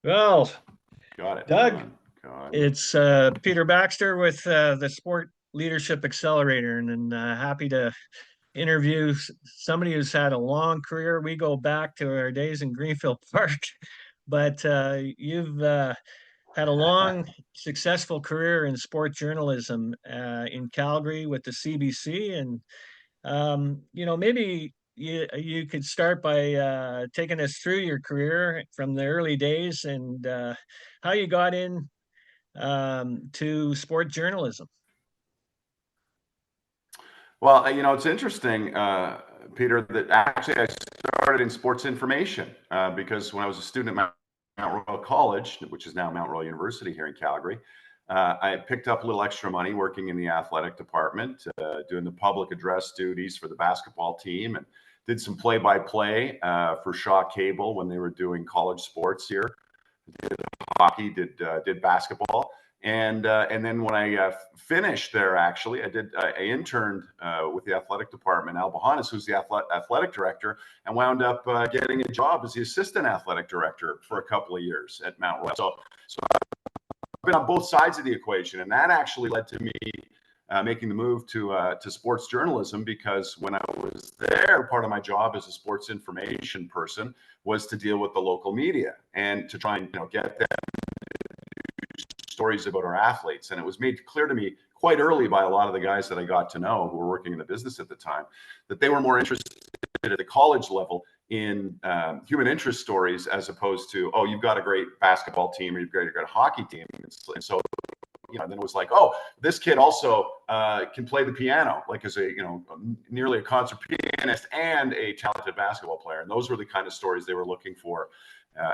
Well, Got it. Hold Doug, on. Got it. it's Peter Baxter with the Sport Leadership Accelerator, and happy to interview somebody who's had a long career. We go back to our days in Greenfield Park, but you've had a long, successful career in sport journalism in Calgary with the CBC, and maybe you could start by taking us through your career from the early days and how you got in to sport journalism. Well, it's interesting, Peter, that actually I started in sports information because when I was a student at Mount Royal College, which is now Mount Royal University here in Calgary, I picked up a little extra money working in the athletic department, doing the public address duties for the basketball team, and did some play-by-play for Shaw Cable when they were doing college sports here. Did hockey, did basketball. And then when I finished there, actually, I interned with the athletic department. Al Bahanas, who's the athletic director, and wound up getting a job as the assistant athletic director for a couple of years at Mount Royal. So I've been on both sides of the equation, and that actually led to me making the move to sports journalism, because when I was there, part of my job as a sports information person was to deal with the local media and to try and get them stories about our athletes. And it was made clear to me quite early by a lot of the guys that I got to know who were working in the business at the time that they were more interested at the college level in human interest stories, as opposed to, oh, you've got a great basketball team or you've got a great hockey team. And so then it was like, oh, this kid also can play the piano, like as a nearly a concert pianist and a talented basketball player. And those were the kind of stories they were looking for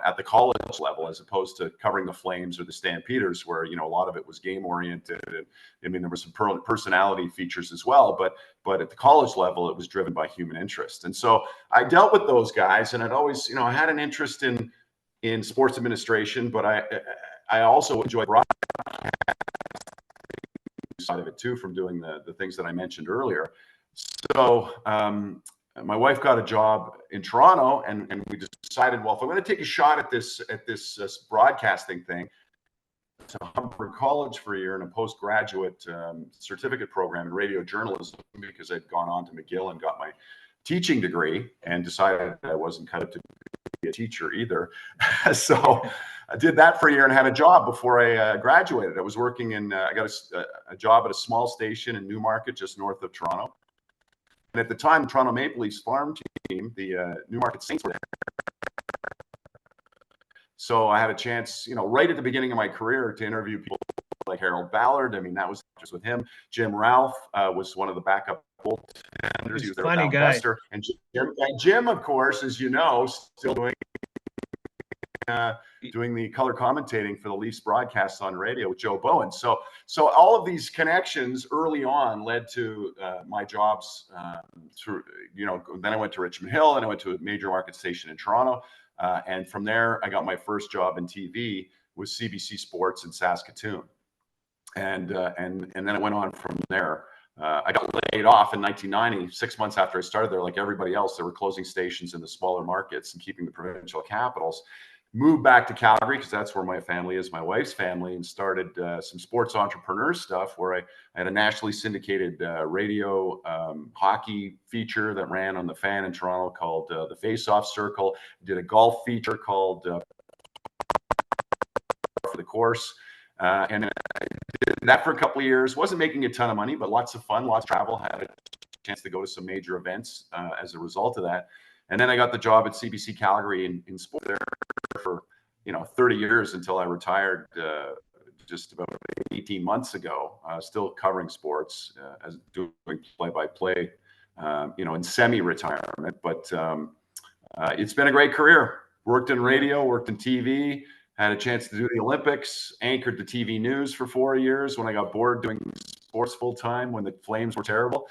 at the college level, as opposed to covering the Flames or the Stampeders, where a lot of it was game oriented. I mean, there were some personality features as well, but at the college level, it was driven by human interest. And so I dealt with those guys, and I'd always, I had an interest in sports administration, but I also enjoyed broadcasting side of it too, from doing the things that I mentioned earlier. So my wife got a job in Toronto, and we decided, well, if I'm going to take a shot at this broadcasting thing, to Humber College for a year in a postgraduate certificate program in radio journalism, because I'd gone on to McGill and got my teaching degree, and decided I wasn't cut out to be a teacher either. So I did that for a year and had a job before I graduated. I was working I got a job at a small station in Newmarket, just north of Toronto. And at the time, the Toronto Maple Leafs farm team, the Newmarket Saints, were there. So I had a chance, right at the beginning of my career, to interview people like Harold Ballard. I mean, that was just with him. Jim Ralph was one of the backup goaltenders. He was their Funny guy. investor. And Jim, of course, as you know, still doing the color commentating for the Leafs broadcasts on radio with Joe Bowen. So all of these connections early on led to my jobs through, then I went to Richmond Hill, and I went to a major market station in Toronto. And from there, I got my first job in TV with CBC Sports in Saskatoon. And then it went on from there. I got laid off in 1990, 6 months after I started there. Like everybody else, they were closing stations in the smaller markets and keeping the provincial capitals. Moved back to Calgary, because that's where my family is, my wife's family, and started some sports entrepreneur stuff, where I had a nationally syndicated radio hockey feature that ran on the Fan in Toronto called The Face-Off Circle. Did a golf feature called For the Course. And I did that for a couple of years. Wasn't making a ton of money, but lots of fun, lots of travel. Had a chance to go to some major events as a result of that. And then I got the job at CBC Calgary in sport there for 30 years, until I retired just about 18 months ago. Still covering sports, as doing play-by-play, in semi-retirement. But it's been a great career. Worked in radio, worked in TV. Had a chance to do the Olympics, anchored the TV news for 4 years when I got bored doing sports full time when the Flames were terrible.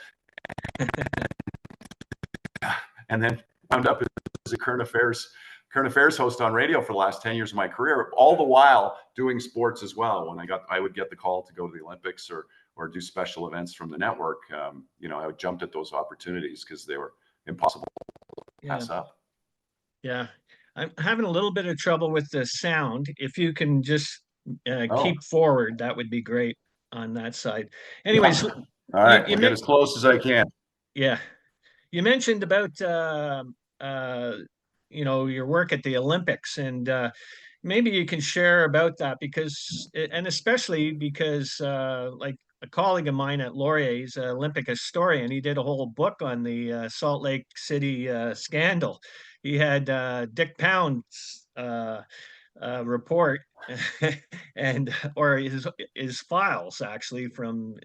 And then wound up as a current affairs host on radio for the last 10 years of my career, all the while doing sports as well. When I would get the call to go to the Olympics or do special events from the network, I jumped at those opportunities because they were impossible to pass up. Yeah. I'm having a little bit of trouble with the sound. If you can just Oh, keep forward, that would be great on that side. yeah. Anyways, All right. I'll get as close as I can. yeah, you mentioned about uh, your work at the Olympics, and maybe you can share about that because, and especially because, like a colleague of mine at Laurier, he's an Olympic historian. He did a whole book on the Salt Lake City scandal. He had Dick Pound's report and or his files actually from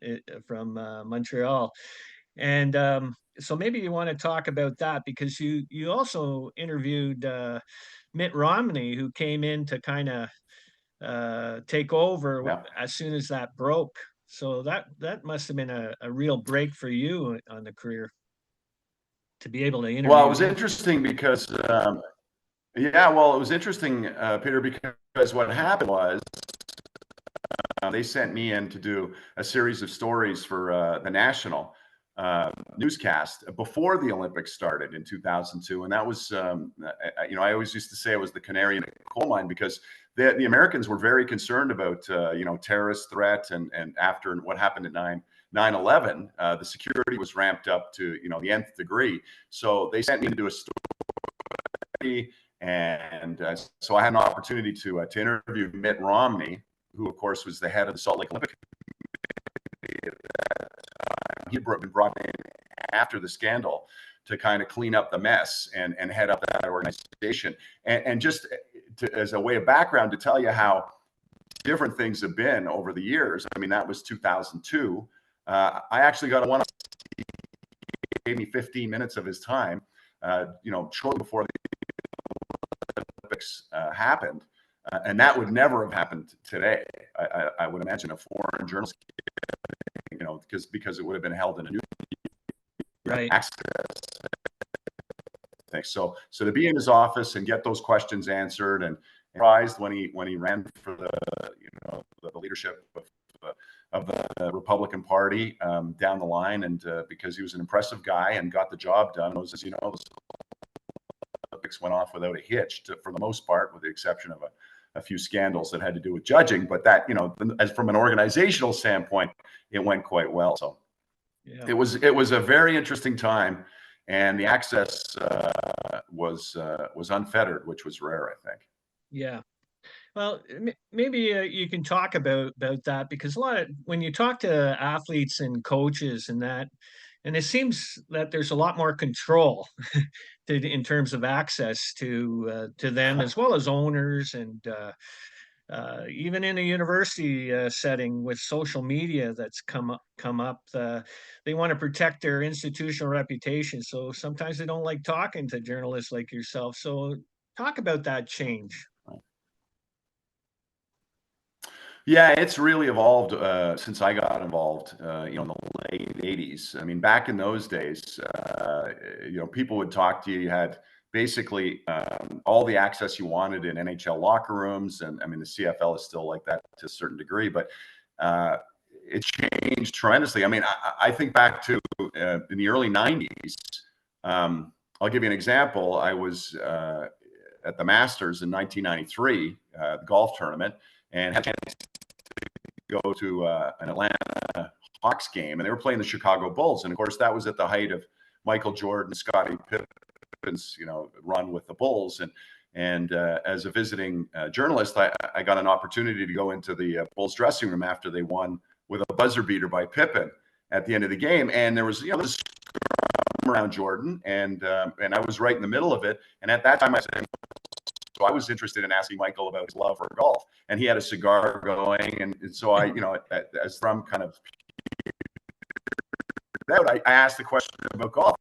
Montreal. And so maybe you want to talk about that because you also interviewed Mitt Romney, who came in to kind of take over Yeah. as soon as that broke. So that must have been a real break for you on the career to be able to Well, it interview was him. interesting because, yeah, well, it was interesting, Peter, because what happened was they sent me in to do a series of stories for the national newscast before the Olympics started in 2002, and that was, I always used to say it was the canary in the coal mine because the Americans were very concerned about, terrorist threat, and after what happened at 9/11, the security was ramped up to the nth degree. So they sent me to do a story, and so I had an opportunity to interview Mitt Romney, who of course was the head of the Salt Lake Olympic Committee. He'd been brought in after the scandal to kind of clean up the mess and head up that organization. And just as a way of background to tell you how different things have been over the years. I mean, that was 2002. I actually got a one. He gave me 15 minutes of his time, shortly before the Olympics happened. And that would never have happened today. I would imagine a foreign journalist, because it would have been held in a new Right. access thing. So to be in his office and get those questions answered, and surprised when he ran for the leadership of the Republican Party down the line, and because he was an impressive guy and got the job done. Those, as you know, the Olympics went off without a hitch for the most part, with the exception of a few scandals that had to do with judging. But that, as from an organizational standpoint, it went quite well. So Yeah. it was a very interesting time, and the access was unfettered, which was rare, I think. Yeah. Well, maybe you can talk about that because a lot of when you talk to athletes and coaches and that, and it seems that there's a lot more control in terms of access to them as well as owners and even in a university setting with social media that's come up. They want to protect their institutional reputation, so sometimes they don't like talking to journalists like yourself. So talk about that change. Yeah, it's really evolved since I got involved, in the late '80s. I mean, back in those days, people would talk to you. You had basically all the access you wanted in NHL locker rooms, and I mean, the CFL is still like that to a certain degree, but uh, it changed tremendously. I mean, I think back to in the early '90s. I'll give you an example. I was at the Masters in 1993, the golf tournament, and had go to an Atlanta Hawks game, and they were playing the Chicago Bulls. And of course, that was at the height of Michael Jordan, Scottie Pippen's, run with the Bulls. And as a visiting journalist, I got an opportunity to go into the Bulls dressing room after they won with a buzzer beater by Pippen at the end of the game. And there was, this around Jordan, and I was right in the middle of it. And at that time, so I was interested in asking Michael about his love for golf, and he had a cigar going, and so I, as from kind of out, I asked the question about golf,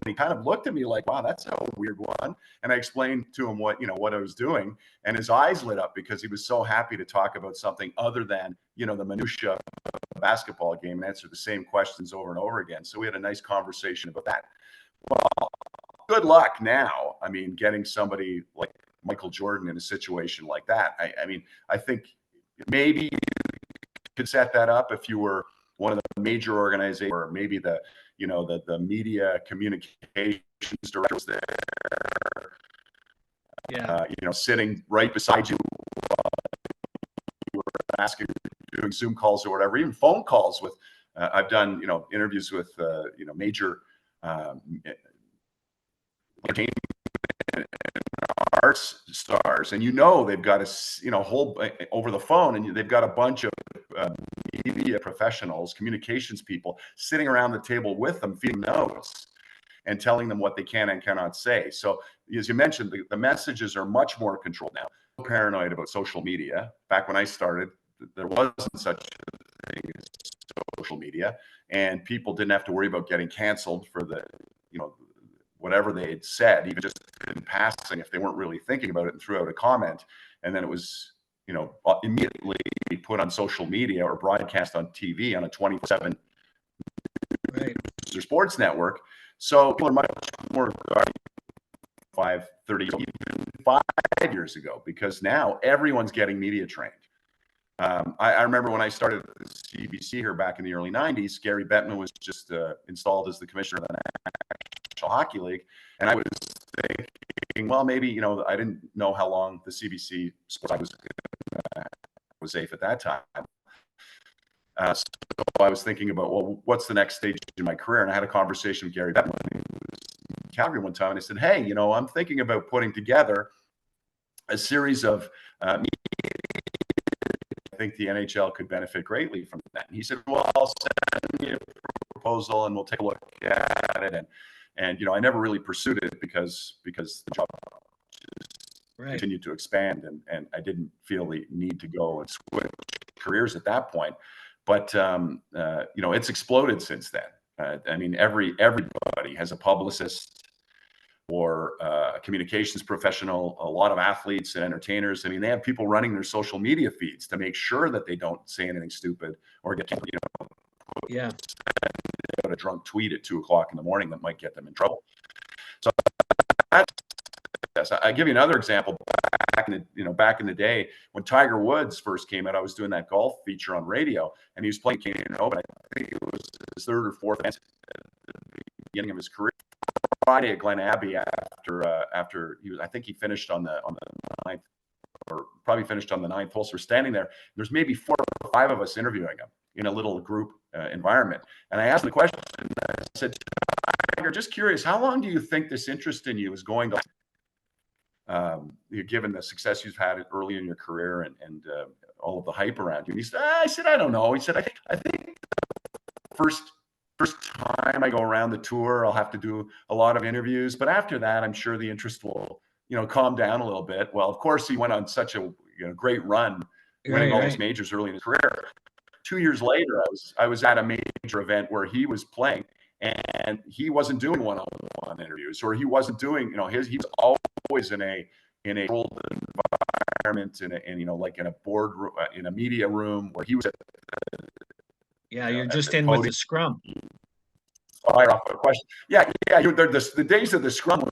and he kind of looked at me like, "Wow, that's a weird one." And I explained to him what I was doing, and his eyes lit up because he was so happy to talk about something other than the minutia of a basketball game and answer the same questions over and over again. So we had a nice conversation about that. Well, good luck now. I mean, getting somebody like Michael Jordan in a situation like that. I mean, I think maybe you could set that up if you were one of the major organizations, or maybe the media communications directors there. Yeah. Sitting right beside you, asking, doing Zoom calls or whatever, even phone calls with. I've done interviews with major entertainment arts stars, and they've got a whole over the phone, and they've got a bunch of media professionals, communications people sitting around the table with them, feeding notes and telling them what they can and cannot say. So as you mentioned, the messages are much more controlled now. Paranoid about social media. Back when I started, there wasn't such a thing as social media, and people didn't have to worry about getting canceled for the whatever they had said, even just in passing, if they weren't really thinking about it and threw out a comment, and then it was immediately put on social media or broadcast on TV on a 24/7 sports network. So people are much more 30, even 5 years ago, because now everyone's getting media trained. I remember when I started at the CBC here back in the early 90s, Gary Bettman was just installed as the commissioner of the National Hockey League. And I was thinking, well, maybe, I didn't know how long the CBC sports was safe at that time. So I was thinking about, well, what's the next stage in my career? And I had a conversation with Gary Bettman in Calgary one time, and I said, hey, I'm thinking about putting together a series of I think the NHL could benefit greatly from that. And he said, well, I'll send you a proposal and we'll take a look at it. And I never really pursued it because the job continued to expand, and I didn't feel the need to go and switch careers at that point. But it's exploded since then. I mean, everybody has a publicist or a communications professional, a lot of athletes and entertainers. I mean, they have people running their social media feeds to make sure that they don't say anything stupid or get a drunk tweet at 2:00 in the morning that might get them in trouble. So I give you another example. Back in the day when Tiger Woods first came out, I was doing that golf feature on radio, and he was playing Canadian Open. I think it was his third or fourth at the beginning of his career. Friday at Glen Abbey after I think he finished on the ninth, or probably finished on the ninth hole. So we're standing there. There's maybe 4 or 5 of us interviewing him in a little group environment. And I asked him the question. I said, Tiger, just curious, how long do you think this interest in you is going to given the success you've had early in your career and all of the hype around you? And he said, I said, I don't know. He said, I think the first time I go around the tour, I'll have to do a lot of interviews, but after that, I'm sure the interest will, calm down a little bit. Well, of course, he went on such a great run, winning all these majors early in his career. 2 years later, I was at a major event where he was playing, and he wasn't doing one-on-one interviews, or he wasn't doing, he was always in a controlled environment, like in a board, in a media room where he was at you're just in with the scrum. Fire off a question. The days of the scrum with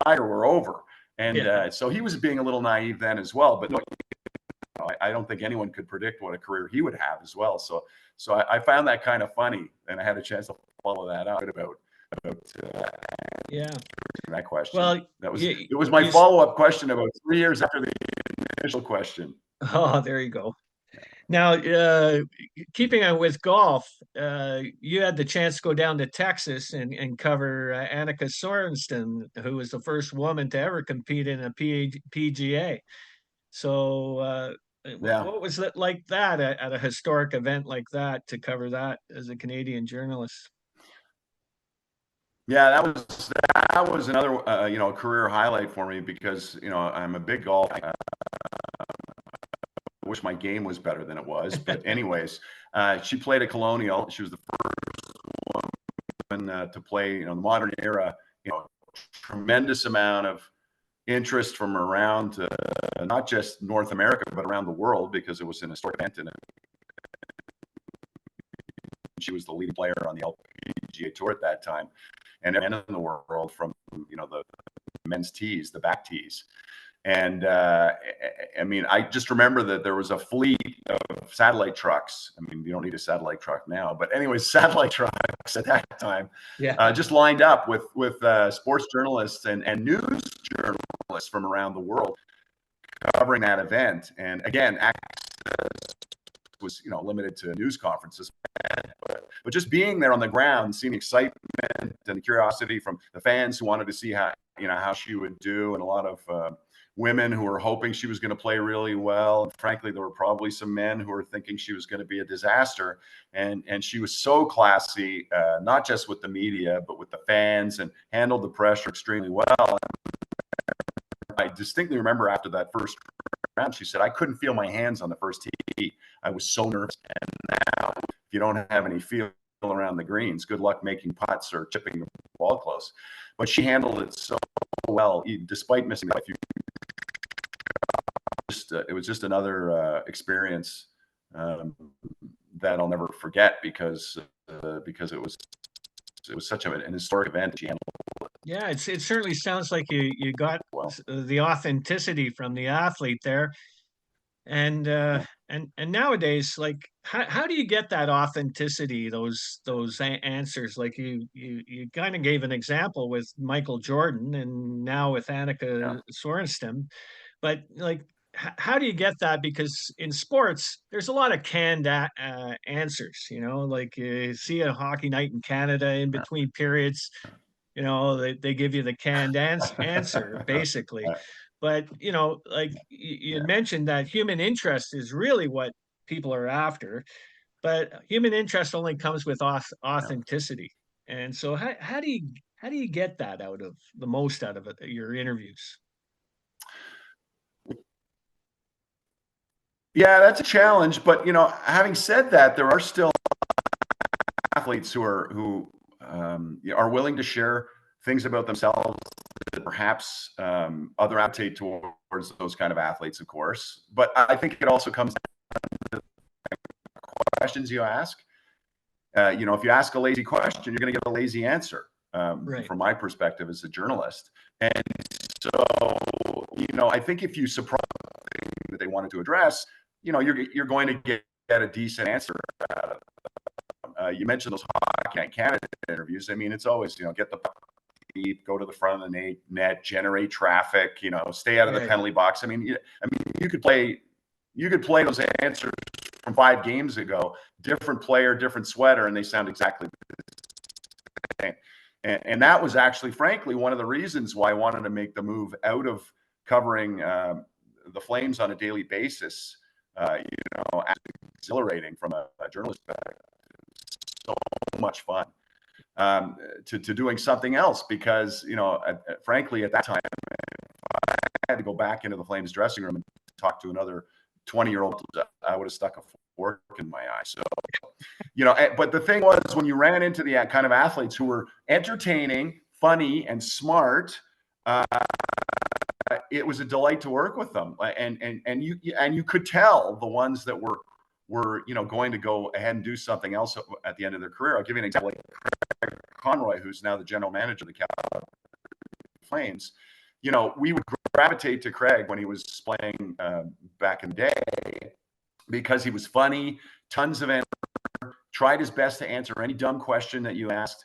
Tiger were over. And so he was being a little naive then as well. But I don't think anyone could predict what a career he would have as well. So I found that kind of funny, and I had a chance to follow that up about that question. Well, it was my follow-up question about 3 years after the initial question. Oh, there you go. Now, keeping on with golf, you had the chance to go down to Texas and cover Annika Sorenstam, who was the first woman to ever compete in a PGA. So what was it like that at a historic event like that, to cover that as a Canadian journalist? Yeah, that was another career highlight for me, because I'm a big golf. I wish my game was better than it was, but anyways, she played at Colonial. She was the first woman to play the modern era. Tremendous amount of interest from around not just North America but around the world, because it was an historic event, and she was the leading player on the LPGA tour at that time, and in the world from the men's tees, the back tees. And I mean, I just remember that there was a fleet of satellite trucks. I mean, you don't need a satellite truck now, but anyways, satellite trucks at that time, just lined up with sports journalists and news journalists from around the world covering that event. And again, access was limited to news conferences, but just being there on the ground, seeing the excitement and the curiosity from the fans who wanted to see how she would do, and a lot of women who were hoping she was going to play really well. And frankly, there were probably some men who were thinking she was going to be a disaster. And she was so classy, not just with the media, but with the fans, and handled the pressure extremely well. I distinctly remember after that first round, she said, "I couldn't feel my hands on the first tee. I was so nervous." And now, if you don't have any feel around the greens, good luck making putts or chipping the ball close. But she handled it so well, despite missing that few. It was just another experience that I'll never forget, because it was such an historic event. She handled Yeah, it certainly sounds like you got well. the authenticity from the athlete there. And and nowadays, like, how do you get that authenticity, those answers? Like, you kind of gave an example with Michael Jordan, and now with Yeah. Annika Sorenstam, but like, how do you get that? Because in sports, there's a lot of canned answers. Like, you see a hockey night in Canada in between periods. They give you the canned answer basically. But like, you Yeah. had mentioned that human interest is really what people are after, but human interest only comes with Yeah. authenticity. And so how do you get that the most out of it, your interviews? Yeah, that's a challenge. But having said that, there are still athletes who are willing to share things about themselves that perhaps other gravitate towards those kind of athletes, of course. But I think it also comes down to questions you ask. If you ask a lazy question, you're going to get a lazy answer. Right. From my perspective as a journalist. And so, I think if you surprise something that they wanted to address, you're going to get a decent answer out of it. You mentioned those Hockey Night Canada interviews. I mean, it's always, get the puck deep, go to the front of the net, generate traffic, stay out of the Right. penalty box. I mean, you could play those answers from 5 games ago, different player, different sweater, and they sound exactly the same. And that was actually, frankly, one of the reasons why I wanted to make the move out of covering the Flames on a daily basis. Exhilarating from a journalist perspective. So much fun to doing something else, because frankly, at that time, I had to go back into the Flames dressing room and talk to another 20-year-old. I would have stuck a fork in my eye. So but the thing was, when you ran into the kind of athletes who were entertaining, funny, and smart, it was a delight to work with them. And you could tell the ones that were going to go ahead and do something else at the end of their career. I'll give you an example. Like Craig Conroy, who's now the general manager of the Calgary Flames. We would gravitate to Craig when he was playing back in the day, because he was funny, tons of answers, tried his best to answer any dumb question that you asked.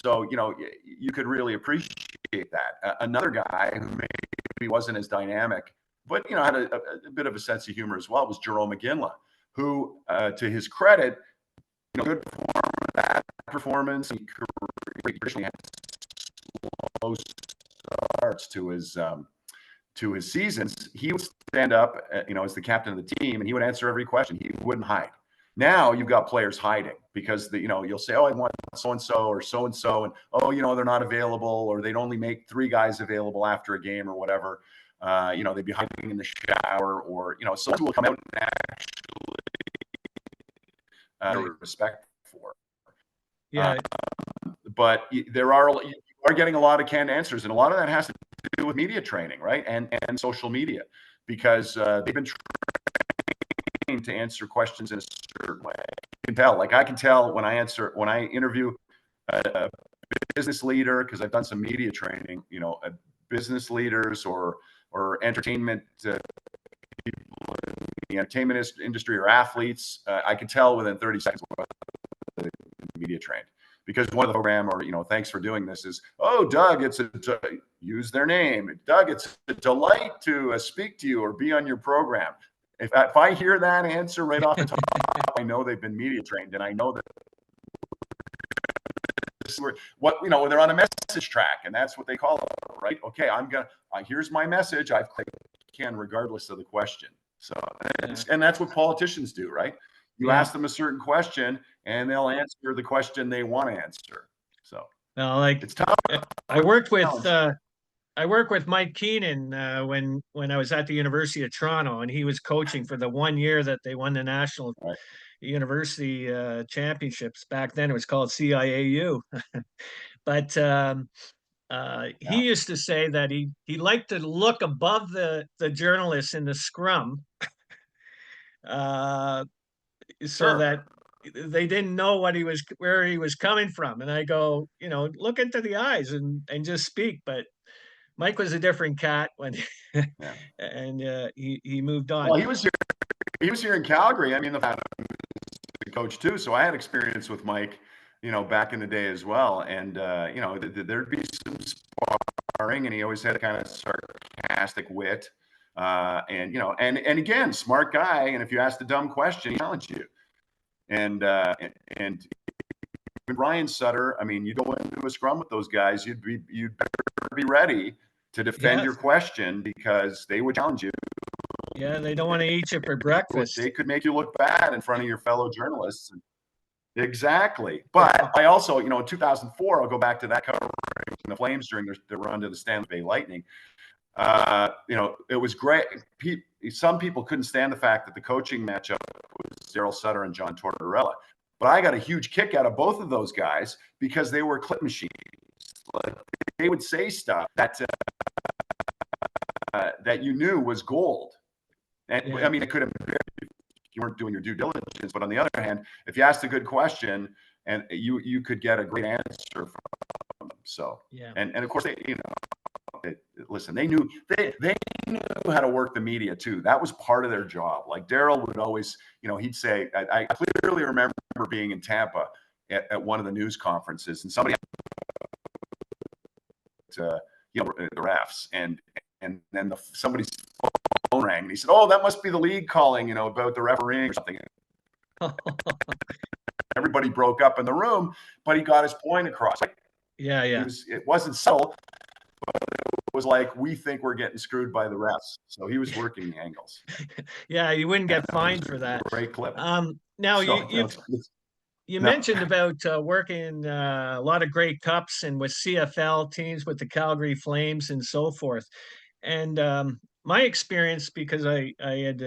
So, you could really appreciate that. Another guy who maybe wasn't as dynamic, but, had a bit of a sense of humor as well, was Jerome McGinley, who, to his credit, good performance. He traditionally had slow starts to his seasons. He would stand up, as the captain of the team, and he would answer every question. He wouldn't hide. Now you've got players hiding, because you'll say, "Oh, I want so-and-so or so-and-so," and, "Oh, they're not available," or they'd only make 3 guys available after a game or whatever. They'd be hiding in the shower, or, someone will come out and actually respect for. Yeah. But you are getting a lot of canned answers, and a lot of that has to do with media training, right? And social media, because they've been trained to answer questions in a certain way. You can tell. Like, I can tell when I interview a business leader, because I've done some media training, business leaders or entertainment people in the entertainment industry, or athletes. I can tell within 30 seconds whether media trained, because one of the program, or thanks for doing this, is, "Oh, Doug, use their name. Doug, it's a delight to speak to you or be on your program. If I hear that answer right off the top, I know they've been media trained, and I know that when they're on a message track, and that's what they call it, right? Okay, here's my message. I've clicked can regardless of the question. So, and that's what politicians do, right? You ask them a certain question, and they'll answer the question they want to answer. So, well, like it's tough. I work with Mike Keenan when I was at the University of Toronto, and he was coaching for the 1 year that they won the national university championships. Back then, it was called CIAU. But he used to say that he liked to look above the journalists in the scrum, so that they didn't know where he was coming from. And I go, look into the eyes and just speak. But Mike was a different cat when, and he moved on. Well, he was here in Calgary. I mean, the coach too, so I had experience with Mike, back in the day as well. And there'd be some sparring, and he always had a kind of sarcastic wit. And again, smart guy. And if you asked a dumb question, he challenged you. And Brian Sutter, I mean, you go into a scrum with those guys, you'd better be ready to defend your question, because they would challenge you. Yeah, they don't want to eat you for breakfast. They could make you look bad in front of your fellow journalists. Exactly. But I also, in 2004, I'll go back to that covering the Flames during their run to the Stanley Bay Lightning. It was great. Some people couldn't stand the fact that the coaching matchup was Daryl Sutter and John Tortorella. But I got a huge kick out of both of those guys, because they were clip machines. Like, they would say stuff that you knew was gold. And I mean, it could have been if you weren't doing your due diligence. But on the other hand, if you asked a good question, and you could get a great answer from them. So, and of course, listen, they knew how to work the media too. That was part of their job. Like Daryl would always, he'd say, I clearly remember being in Tampa at one of the news conferences, and somebody, the refs, and then somebody's phone rang, and he said, "Oh, that must be the league calling, about the refereeing or something." Everybody broke up in the room, but he got his point across. It wasn't subtle, but it was like, we think we're getting screwed by the refs. So he was working the angles. Yeah, you wouldn't get fined for that. Great clip. Now, you mentioned about working a lot of Grey Cups and with CFL teams, with the Calgary Flames and so forth. And my experience, because I had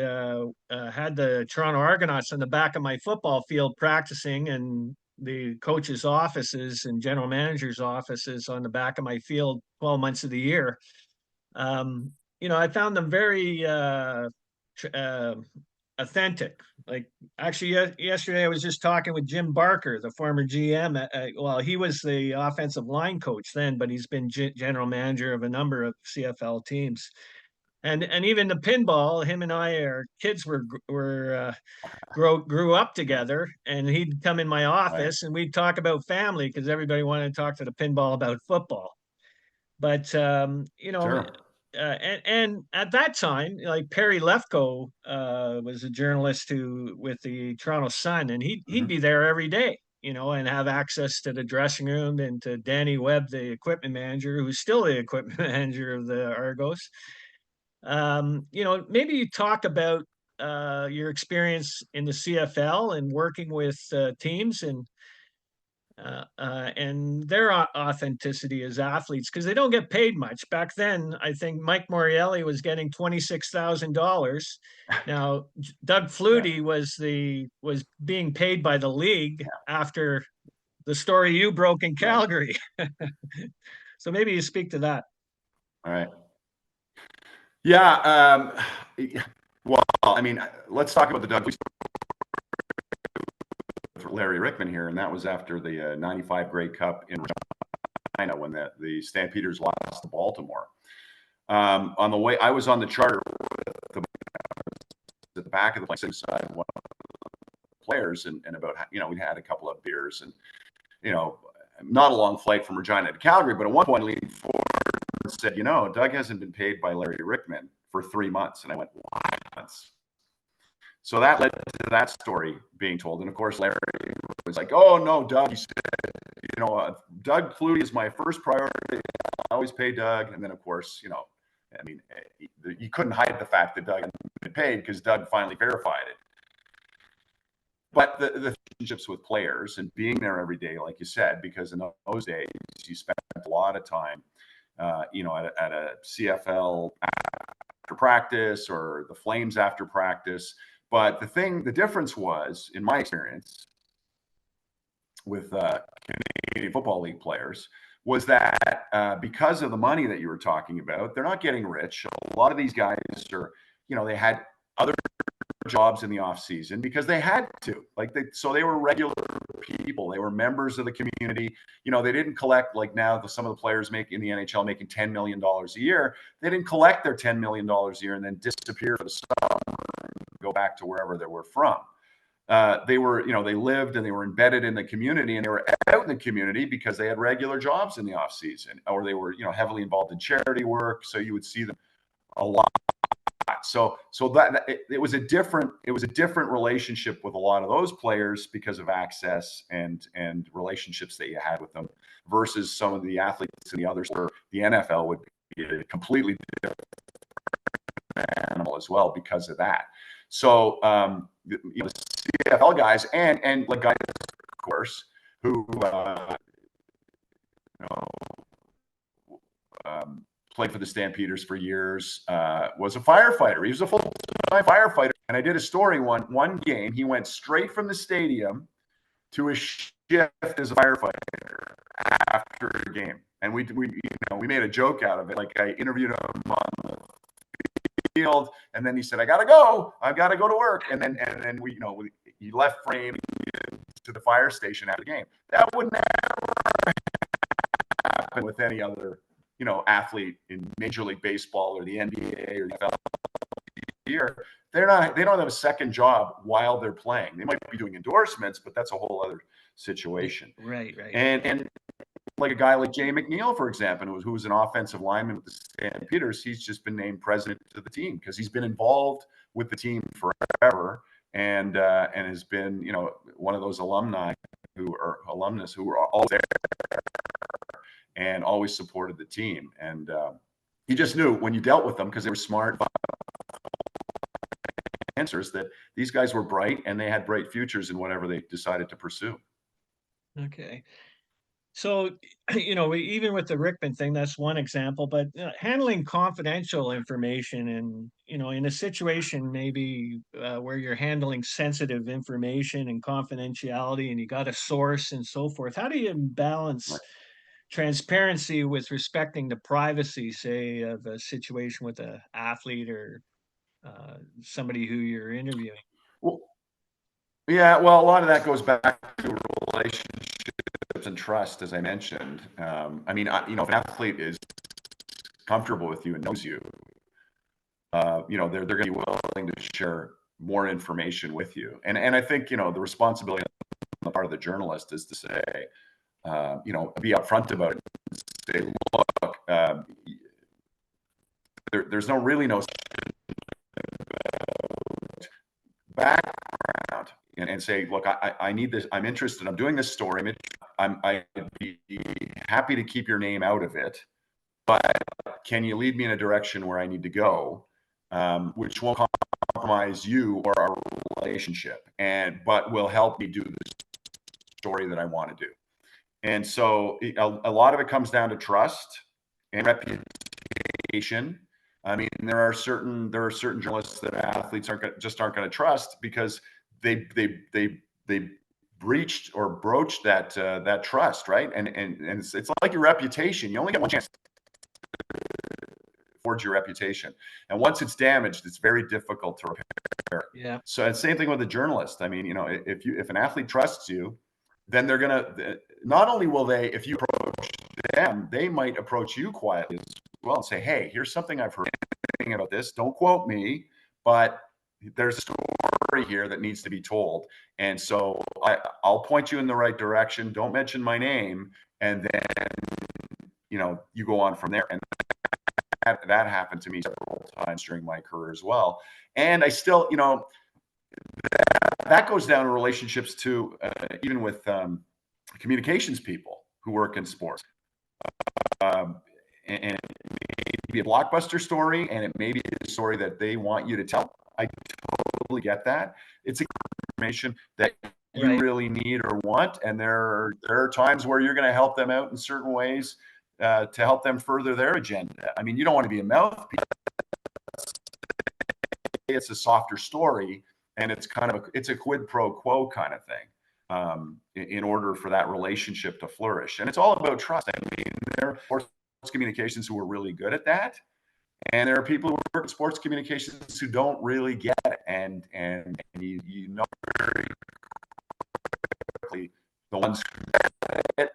had the Toronto Argonauts on the back of my football field practicing, and the coaches' offices and general managers' offices on the back of my field 12 months of the year. I found them very authentic. Like, actually, yesterday I was just talking with Jim Barker, the former GM. Well, he was the offensive line coach then, but he's been general manager of a number of CFL teams. And even the pinball, him and our kids grew up together, and he'd come in my office and we'd talk about family, because everybody wanted to talk to the pinball about football. But Sure. And at that time, like Perry Lefko was a journalist with the Toronto Sun, and he'd be there every day, and have access to the dressing room, and to Danny Webb, the equipment manager, who's still the equipment manager of the Argos. Maybe you talk about your experience in the CFL and working with teams, and their authenticity as athletes, because they don't get paid much. Back then, I think Mike Morreale was getting $26,000. Now, Doug Flutie was being paid by the league after the story you broke in Calgary. So maybe you speak to that. All right. Yeah. Well, I mean, let's talk about the Doug Larry Rickman here, and that was after the '95 Grey Cup in Regina, when the Stampeders lost to Baltimore. On the way, I was on the charter at the back of the plane, side one of the players, and about we had a couple of beers, and not a long flight from Regina to Calgary, but at one point leaning forward, said, you know, Doug hasn't been paid by Larry Rickman for 3 months. And I went, what? So that led to that story being told. And of course, Larry was like, oh, no, Doug, you know, Doug Flutie is my first priority. I always pay Doug. And then, of course, you know, I mean, you couldn't hide the fact that Doug hadn't been paid because Doug finally verified it. But the relationships with players and being there every day, like you said, because in those days, you spent a lot of time, you know, at a CFL after practice or the Flames after practice. But the difference was, in my experience with Canadian Football League players, was that because of the money that you were talking about, they're not getting rich. A lot of these guys are, you know, they had other jobs in the off season because they had to, so they were regular people. They were members of the community. You know, they didn't collect like now some of the players make in the NHL making $10 million a year. They didn't collect their $10 million a year and then disappear for the summer and go back to wherever they were from. They were, you know, they lived and they were embedded in the community, and they were out in the community because they had regular jobs in the off season, or they were, you know, heavily involved in charity work. So you would see them a lot. So that it was a different relationship with a lot of those players because of access and relationships that you had with them, versus some of the athletes and the others where the NFL would be a completely different animal as well because of that. So you know, the CFL guys and like guys, of course, who you know, played for the Stampeders for years, was a firefighter. He was a full-time firefighter. And I did a story one game. He went straight from the stadium to a shift as a firefighter after a game. And we made a joke out of it. Like, I interviewed him on the field, and then he said, I've got to go to work. And then he left frame to the fire station after the game. That would never happen with any other, you know, athlete in Major League Baseball or the NBA or the NFL. Here, they don't have a second job while they're playing. They might be doing endorsements, but that's a whole other situation. Right. And like a guy like Jay McNeil, for example, who was an offensive lineman with the Stampeders, he's just been named president of the team because he's been involved with the team forever, and has been, you know, one of those alumnus who were all there and always supported the team. And he just knew when you dealt with them, because they were smart answers, that these guys were bright and they had bright futures in whatever they decided to pursue. Okay. So, you know, even with the Rickman thing, that's one example, but handling confidential information and, you know, in a situation maybe where you're handling sensitive information and confidentiality and you got a source and so forth, how do you balance Right. transparency with respecting the privacy, say, of a situation with an athlete or somebody who you're interviewing? Well, yeah, well, a lot of that goes back to relationships and trust, as I mentioned. I mean, you know, if an athlete is comfortable with you and knows you, you know, they're going to be willing to share more information with you. And I think, you know, the responsibility on the part of the journalist is to say, you know, be upfront about it. Say, look, there's no background, and say, look, I need this. I'm interested. I'm doing this story. I'd be happy to keep your name out of it, but can you lead me in a direction where I need to go, which won't compromise you or our relationship, but will help me do the story that I want to do. And so a lot of it comes down to trust and reputation. I mean, there are certain journalists that athletes aren't going to trust because they breached or broached that trust, right? And it's like your reputation. You only get one chance to forge your reputation, and once it's damaged, it's very difficult to repair. Yeah. So it's the same thing with a journalist. I mean, you know, if an athlete trusts you, then they're gonna, not only will they, if you approach them, they might approach you quietly as well and say, hey, here's something I've heard about this. Don't quote me, but there's a story here that needs to be told. And so I'll point you in the right direction. Don't mention my name. And then, you know, you go on from there. And that happened to me several times during my career as well. And I still, that goes down to relationships too, even with communications people who work in sports. And it may be a blockbuster story, and it may be a story that they want you to tell. I totally get that. It's information that you really need or want, and there are times where you're going to help them out in certain ways to help them further their agenda. I mean, you don't want to be a mouthpiece. It's a softer story, and it's kind of it's a quid pro quo kind of thing in order for that relationship to flourish. And it's all about trust. I mean, there are sports communications who are really good at that, and there are people who work in sports communications who don't really get it. And you know very quickly the ones who get it.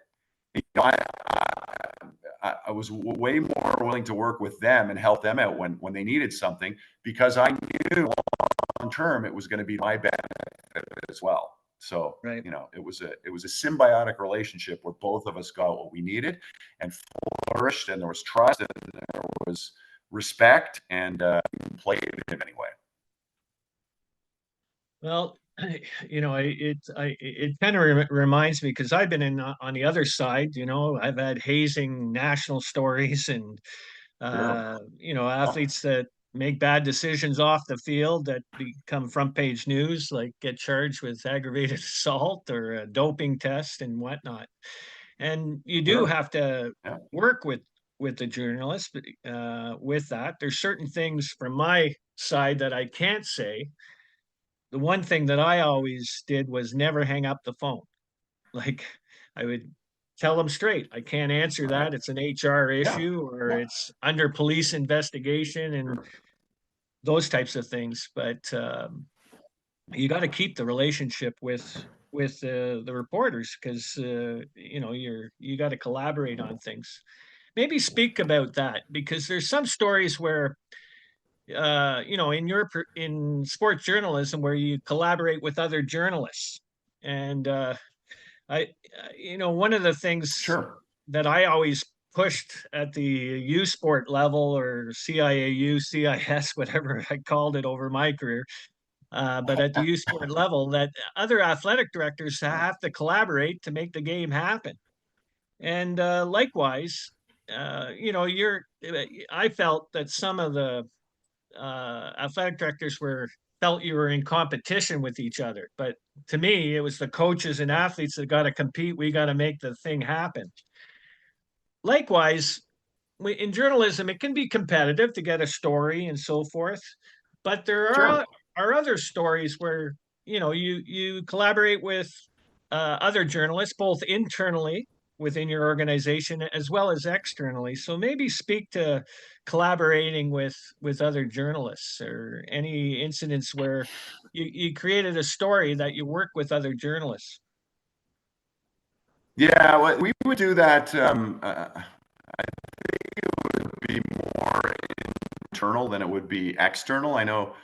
I was way more willing to work with them and help them out when they needed something, because I knew long term it was going to be my benefit as well. So it was a symbiotic relationship where both of us got what we needed and flourished, and there was trust and there was respect, and played in any way. Well, it kind of reminds me, because I've been on the other side. I've had hazing national stories, and athletes that make bad decisions off the field that become front page news, like get charged with aggravated assault or a doping test and whatnot. And you do have to work with the journalist with that. There's certain things from my side that I can't say. The one thing that I always did was never hang up the phone. Like, I would tell them straight, I can't answer that. It's an HR issue, or it's under police investigation, and those types of things. But you got to keep the relationship with the reporters, because you got to collaborate on things. Maybe speak about that, because there's some stories where in sports journalism, where you collaborate with other journalists. And one of the things that I always pushed at the U Sport level, or CIAU, CIS, whatever I called it over my career, but at the U Sport level, that other athletic directors have to collaborate to make the game happen. And likewise, I felt that some of the athletic directors felt you were in competition with each other. But to me, it was the coaches and athletes that got to compete. We got to make the thing happen. Likewise, in journalism, it can be competitive to get a story and so forth. But there are other stories where you collaborate with other journalists, both internally within your organization as well as externally. So maybe speak to collaborating with other journalists, or any incidents where you created a story that you work with other journalists. Yeah, well, we would do that. I think it would be more internal than it would be external. I know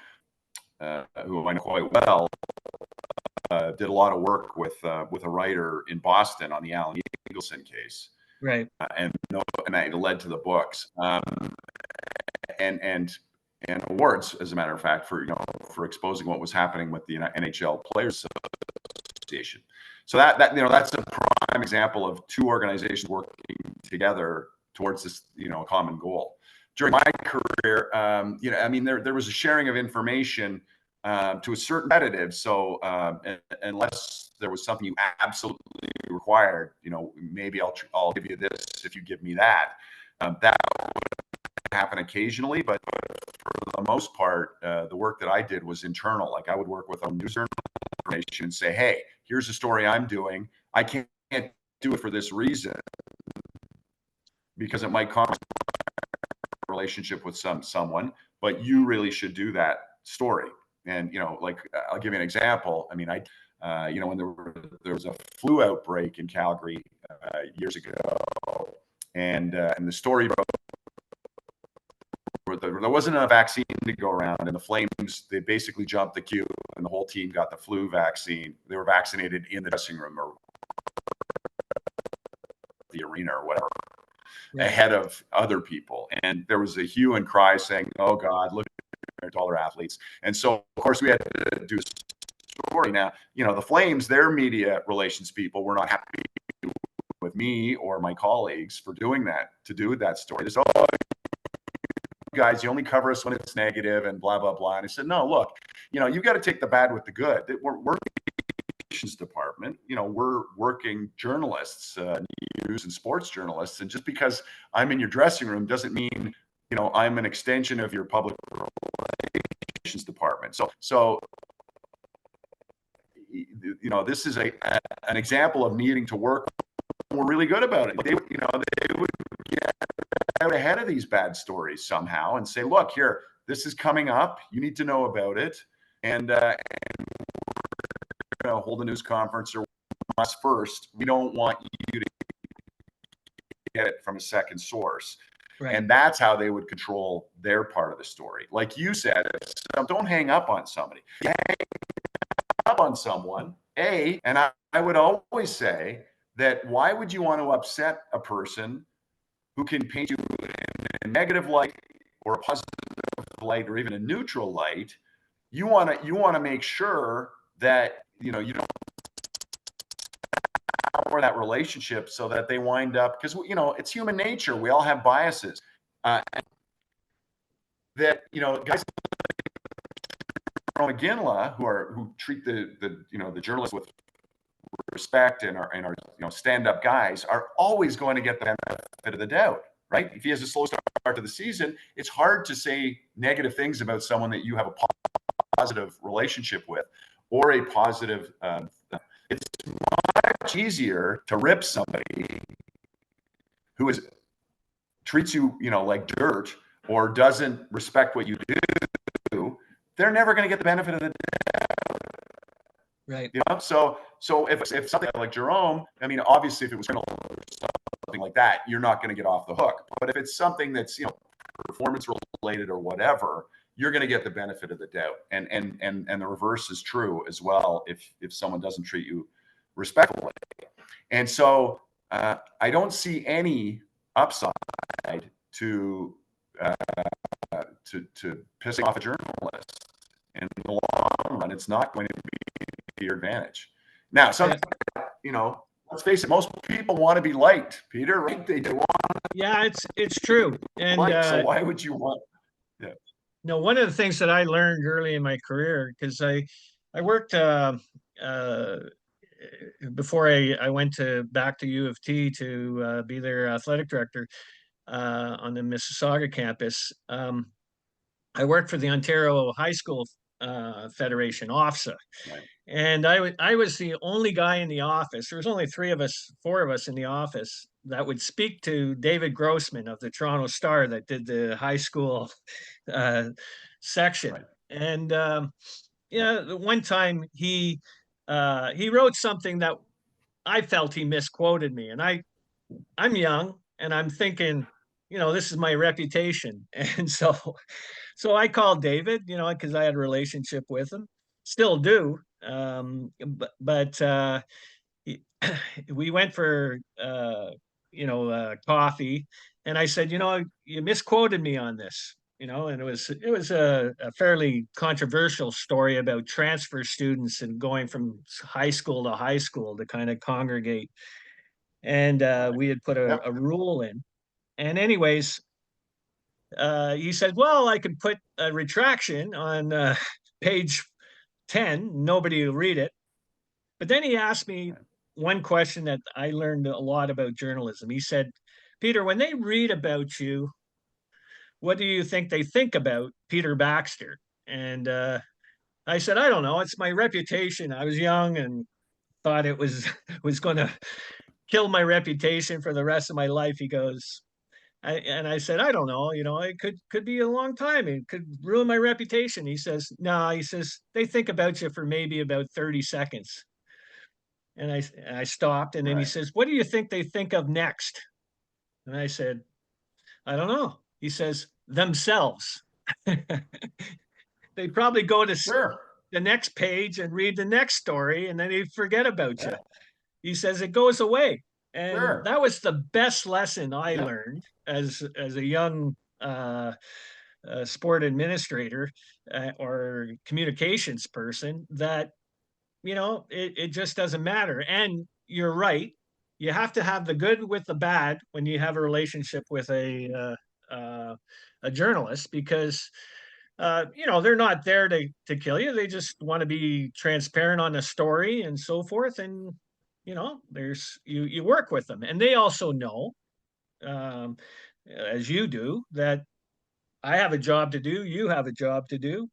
who I know quite well did a lot of work with a writer in Boston on the Allen Eagleson case, right? And that led to the books, and awards, as a matter of fact, for exposing what was happening with the NHL Players Association. So that's a prime example of two organizations working together towards this common goal. During my career, there was a sharing of information to a certain competitive. So unless there was something you absolutely required, maybe I'll give you this if you give me that. That would happen occasionally, but for the most part, the work that I did was internal. Like, I would work with a news information and say, hey, here's the story I'm doing. I can't do it for this reason, because it might compromise a relationship with someone, but you really should do that story. And I'll give you an example. I mean, when there was a flu outbreak in Calgary years ago, and the story broke, there wasn't enough vaccine to go around, and the Flames, they basically jumped the queue, and the whole team got the flu vaccine. They were vaccinated in the dressing room or the arena or whatever. Right. ahead of other people. And there was a hue and cry saying, oh God, look at taller athletes. And so, of course, we had to do a story. Now, the Flames, their media relations people were not happy with me or my colleagues for doing that, to do that story. They said, oh, guys, you only cover us when it's negative and blah, blah, blah. And I said, no, look, you've got to take the bad with the good. We're department, we're working journalists, news and sports journalists. And just because I'm in your dressing room doesn't mean, I'm an extension of your public relations department. So this is an example of needing to work. We're really good about it. They would get out ahead of these bad stories somehow and say, look, here, this is coming up. You need to know about it. And hold a news conference or us first. We don't want you to get it from a second source. Right. And that's how they would control their part of the story. Like you said, don't hang up on somebody. You hang up on someone, and I would always say that why would you want to upset a person who can paint you in a negative light or a positive light or even a neutral light? You want to make sure that you don't power that relationship so that they wind up, because it's human nature. We all have biases. That guys like McGinley who treat the journalists with respect and are stand-up guys are always going to get the benefit of the doubt, right? If he has a slow start to the season, it's hard to say negative things about someone that you have a positive relationship with or a positive. It's much easier to rip somebody who treats you like dirt or doesn't respect what you do. They're never going to get the benefit of the doubt. Right. So if something like Jerome, I mean, obviously if it was something like that, you're not going to get off the hook. But if it's something that's performance related or whatever, you're going to get the benefit of the doubt. And the reverse is true as well if someone doesn't treat you respectfully. And so I don't see any upside to pissing off a journalist. In the long run, it's not going to be to your advantage. Now, let's face it, most people want to be liked, Peter, right? They do want. Yeah, it's true. And so why would you want? Yeah. No, one of the things that I learned early in my career, because I worked before I went back to U of T to be their athletic director on the Mississauga campus. I worked for the Ontario High School Federation, OFSA. Right. And I was the only guy in the office. There was only four of us in the office that would speak to David Grossman of the Toronto Star that did the high school section. Right. And one time he wrote something that I felt he misquoted me, and I'm young and I'm thinking, this is my reputation, and so I called David, because I had a relationship with him, still do. But we went for coffee, and I said, you misquoted me on this, and it was a fairly controversial story about transfer students and going from high school to kind of congregate. And we had put a rule in. And anyways, he said, well, I could put a retraction on page 10. Nobody will read it. But then he asked me one question that I learned a lot about journalism. He said, Peter, when they read about you, what do you think they think about Peter Baxter? And I said, I don't know. It's my reputation. I was young and thought it was going to kill my reputation for the rest of my life. He goes, I said, I don't know, it could be a long time. It could ruin my reputation. He says, no, he says, they think about you for maybe about 30 seconds. And I stopped, and then he says, what do you think they think of next? And I said, I don't know. He says, themselves. They probably go to the next page and read the next story, and then they forget about you. He says, it goes away. And Sure. that was the best lesson I Yeah. learned as a young sport administrator or communications person, that it just doesn't matter. And you're right, you have to have the good with the bad when you have a relationship with a journalist, because they're not there to kill you. They just want to be transparent on the story and so forth. And there's you work with them, and they also know, um, as you do, that I have a job to do, you have a job to do.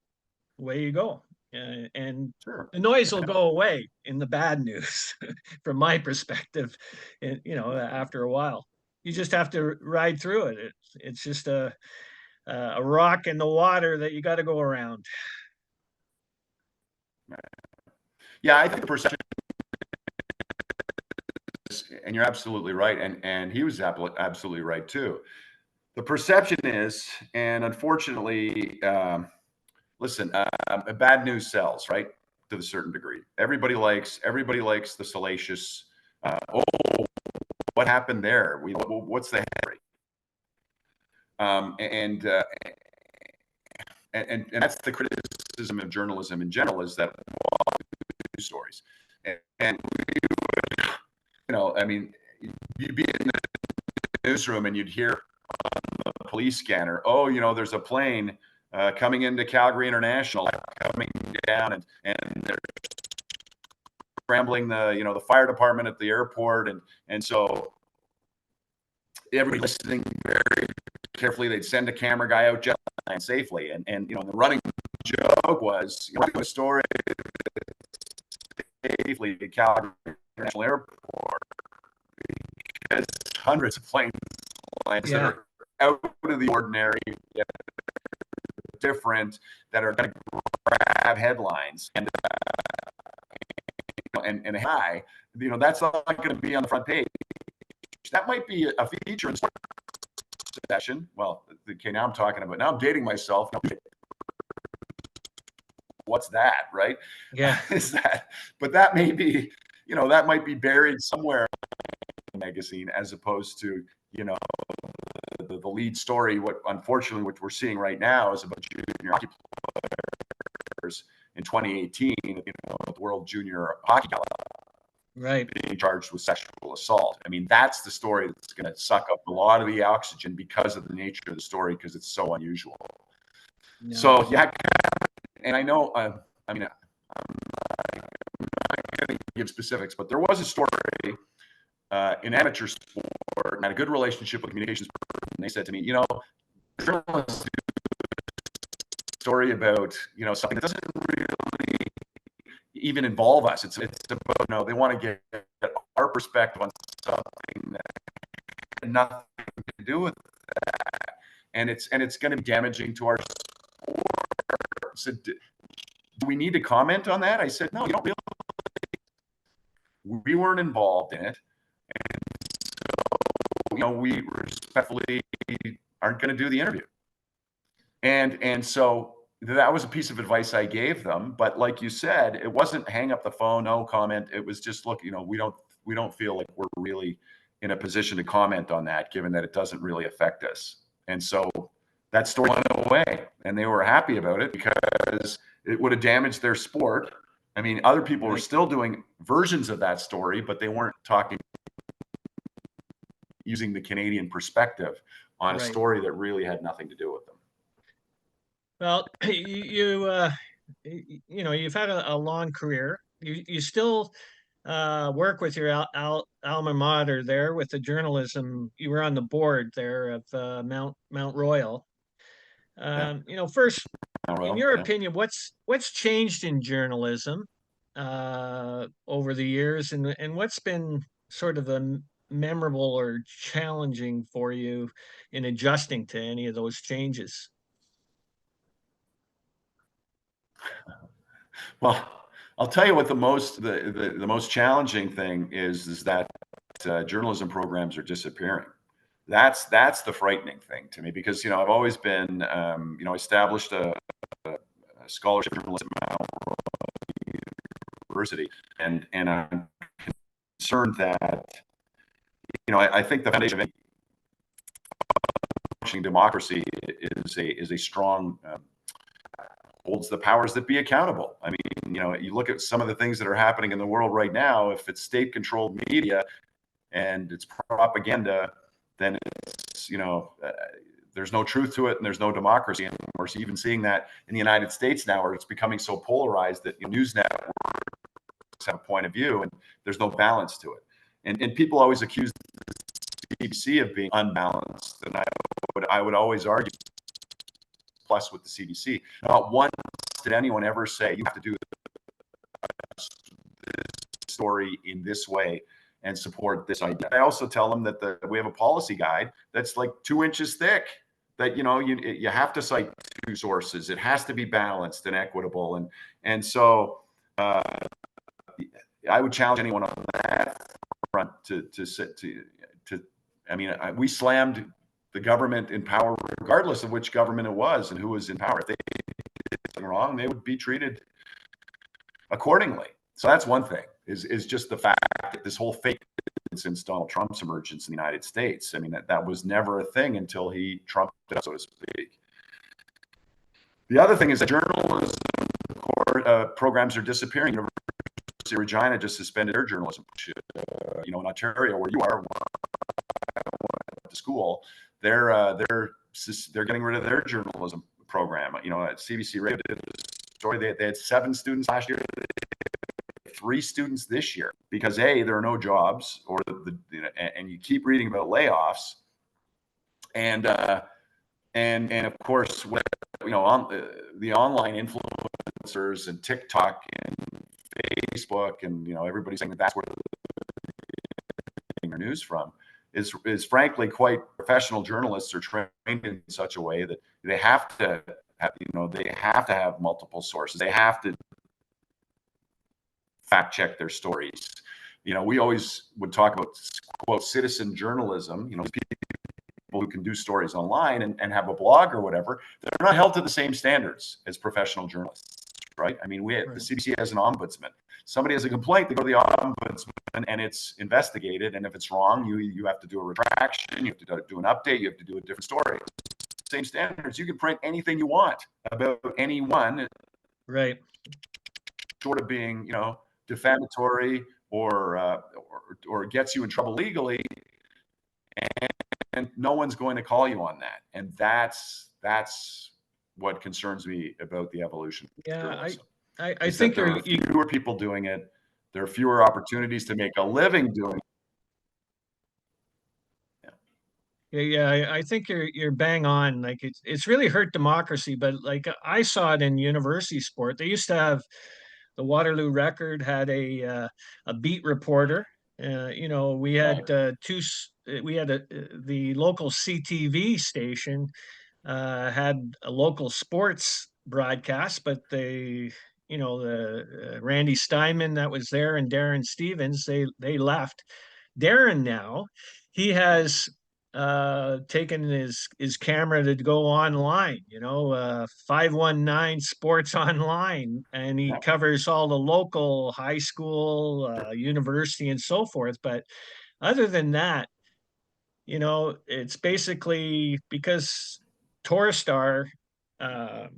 Away you go. And Sure. the noise will go away in the bad news, from my perspective. And after a while, you just have to ride through it. It's just a rock in the water that you got to go around. Yeah, I think perception is, and you're absolutely right, and he was absolutely right too. The perception is, and unfortunately, listen, bad news sells, right? To a certain degree. Everybody likes the salacious. Oh, what happened there? What's the head? And and that's the criticism of journalism in general, is that news stories. And I mean, you'd be in the newsroom and you'd hear on the police scanner, oh, there's a plane coming into Calgary International, coming down, and they're scrambling the fire department at the airport, and so everybody listening very carefully. They'd send a camera guy out just and safely, and the running joke was, a story safely to Calgary International Airport, because hundreds of planes that Yeah. are out of the ordinary, different, that are going to grab headlines, and high, that's not going to be on the front page. That might be a feature in session. Well, okay, now I'm dating myself. What's that, right? Yeah. Is that, but that may be, that might be buried somewhere in the magazine, as opposed to, the lead story. What, unfortunately, what we're seeing right now is a bunch of junior hockey players in 2018, the World Junior Hockey Gala, Right. being charged with sexual assault. I mean, that's the story that's going to suck up a lot of the oxygen, because of the nature of the story, because it's so unusual. No. So yeah, and I know, I mean, I'm not going to give specifics, but there was a story in amateur sport, and I had a good relationship with communications person, and they said to me, journalists do a story about, something that doesn't really even involve us. It's about, they want to get our perspective on something that had nothing to do with that, and it's going to be damaging to our sport. So, do we need to comment on that? I said, no, you don't really. We weren't involved in it, and so, we respectfully aren't going to do the interview. And so that was a piece of advice I gave them. But like you said, it wasn't hang up the phone, no comment. It was just, look, we don't feel like we're really in a position to comment on that, given that it doesn't really affect us. And so that story went away, and they were happy about it, because it would have damaged their sport. I mean, other people were still doing versions of that story, but they weren't using the Canadian perspective on a Right. story that really had nothing to do with them. Well, you've had a long career. You still work with your alma mater there with the journalism. You were on the board there of Mount Royal. Yeah. First, in Well, your yeah. opinion, what's changed in journalism over the years, and what's been sort of the memorable or challenging for you in adjusting to any of those changes? Well, I'll tell you what the most challenging thing is that journalism programs are disappearing. That's the frightening thing to me, because I've always been established a scholarship in journalism at Mount Royal University, and I'm concerned that I think the foundation of any functioning democracy is a strong holds the powers that be accountable. I mean, you look at some of the things that are happening in the world right now. If it's state-controlled media and it's propaganda, then it's there's no truth to it, and there's no democracy. And we're even seeing that in the United States now, where it's becoming so polarized that news networks have a point of view, and there's no balance to it. And people always accuse the CBC of being unbalanced, and I would always argue plus with the CBC. Not once did anyone ever say you have to do this story in this way and support this idea. I also tell them that we have a policy guide that's like 2 inches thick, that you have to cite 2 sources. It has to be balanced and equitable, and so I would challenge anyone on that front to I mean, we slammed the government in power regardless of which government it was and who was in power. If they did something wrong, they would be treated accordingly. So that's one thing, is just the fact that this whole fake since Donald Trump's emergence in the United States. I mean, that was never a thing until he trumped it up, so to speak. The other thing is that journalism programs are disappearing. University of Regina just suspended their journalism. In Ontario, where you are, to school, they're getting rid of their journalism program. At CBC Radio did a story. They had 7 students last year. 3 students this year because there are no jobs, or and you keep reading about layoffs, and of course, on the online influencers and TikTok and Facebook, and everybody's saying that's where they're getting their news from, is frankly quite professional. Journalists are trained in such a way that they have to have multiple sources. They have to fact check their stories. We always would talk about, quote, citizen journalism, people who can do stories online and have a blog or whatever. They're not held to the same standards as professional journalists, right? I mean, the CBC has an ombudsman. Somebody has a complaint, they go to the ombudsman and it's investigated. And if it's wrong, you have to do a retraction, you have to do an update, you have to do a different story. Same standards. You can print anything you want about anyone, right? Short of being, defamatory or gets you in trouble legally, and no one's going to call you on that. And that's what concerns me about the evolution of journalism. I think there are fewer people doing it. There are fewer opportunities to make a living doing it. Yeah, I think you're bang on. Like it's really hurt democracy, but like I saw it in university sport. They used to have the Waterloo Record had a beat reporter. We had the local CTV station had a local sports broadcast, but the Randy Steinman that was there and Darren Stevens, they left. Darren now, he has taken his camera to go online, 519 Sports Online, and he covers all the local high school, university, and so forth. But other than that, it's basically because Torstar, the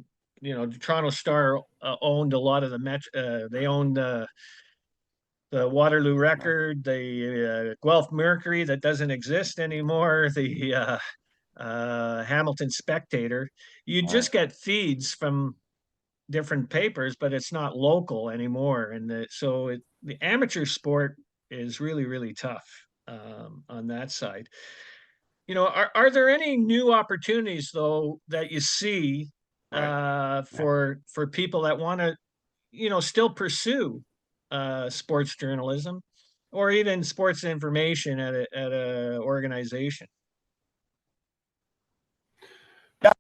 Toronto Star owned a lot of they owned the Waterloo Record, the Guelph Mercury that doesn't exist anymore, the Hamilton Spectator. You just get feeds from different papers, but it's not local anymore. And the amateur sport is really, really tough on that side. Are there any new opportunities though that you see for people that want to, still pursue sports journalism or even sports information at a organization? Yeah,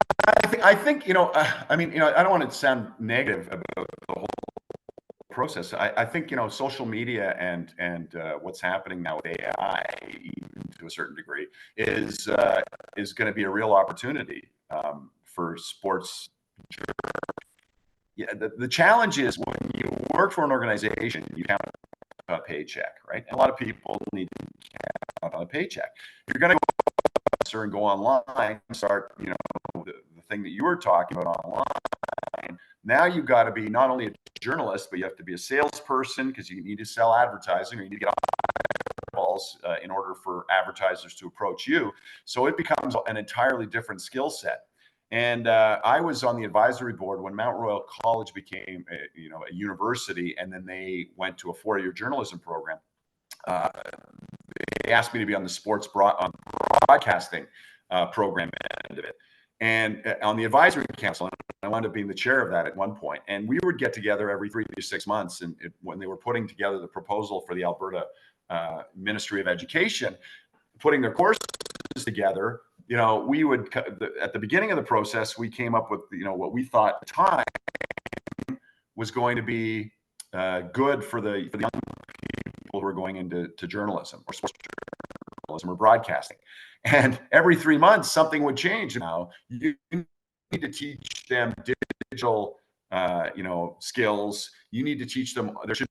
I think I mean, I don't want to sound negative about the whole process. I think social media and what's happening now with AI, even to a certain degree, is going to be a real opportunity for sports. Yeah, the challenge is when you work for an organization, you count a paycheck, right? And a lot of people need to count a paycheck. You're going to go and go online and start, the thing that you were talking about online. Now you've got to be not only a journalist, but you have to be a salesperson because you need to sell advertising, or you need to get eyeballs in order for advertisers to approach you. So it becomes an entirely different skill set. And I was on the advisory board when Mount Royal College became a university, and then they went to a 4-year journalism program. They asked me to be on the sports broadcasting program end of it. And on the advisory council, I wound up being the chair of that at one point. And we would get together every 3 to 6 months. And when they were putting together the proposal for the Alberta Ministry of Education, putting their courses together, we would, at the beginning of the process, we came up with, what we thought at the time was going to be good for the young people who are going into journalism or sports journalism or broadcasting. And every 3 months, something would change. Now you need to teach them digital, skills. You need to teach them. There should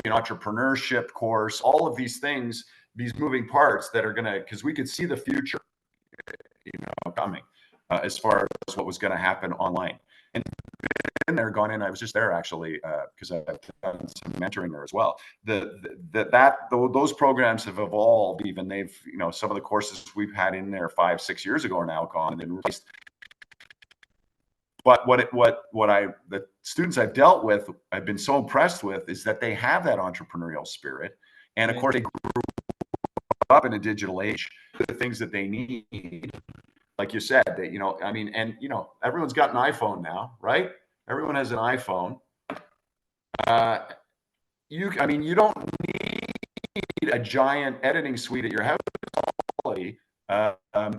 be an entrepreneurship course. All of these things, these moving parts that are because we could see the future, coming as far as what was going to happen online. And they're gone in. I was just there actually because I've done some mentoring there as well. Those programs have evolved. Even they've, some of the courses we've had in there 5-6 years ago are now gone and then replaced. But the students I've dealt with, I've been so impressed with is that they have that entrepreneurial spirit, and of course they grew up in a digital age. The things that they need, like you said, that everyone's got an iPhone now, right? Everyone has an iPhone. You don't need a giant editing suite at your house.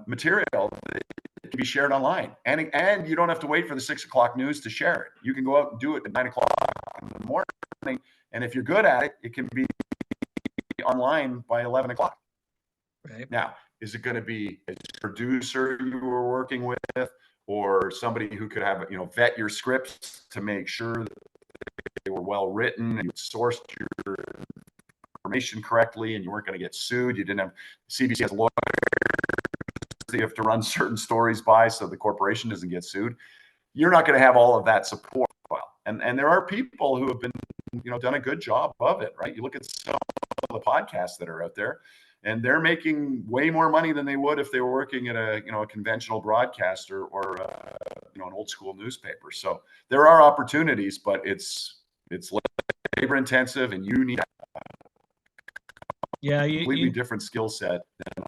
Material that can be shared online, and you don't have to wait for the 6 o'clock news to share it. You can go out and do it at 9 o'clock in the morning, and if you're good at it, it can be online by 11 o'clock. Right. Now, is it going to be a producer you were working with, or somebody who could have, vet your scripts to make sure that they were well written and you sourced your information correctly and you weren't going to get sued? You didn't have CBC has lawyers that you have to run certain stories by so the corporation doesn't get sued. You're not going to have all of that support. And there are people who have been, done a good job of it, right? You look at some of the podcasts that are out there, and they're making way more money than they would if they were working at a conventional broadcaster or an old school newspaper. So there are opportunities, but it's labor intensive, and you need a completely different skill set than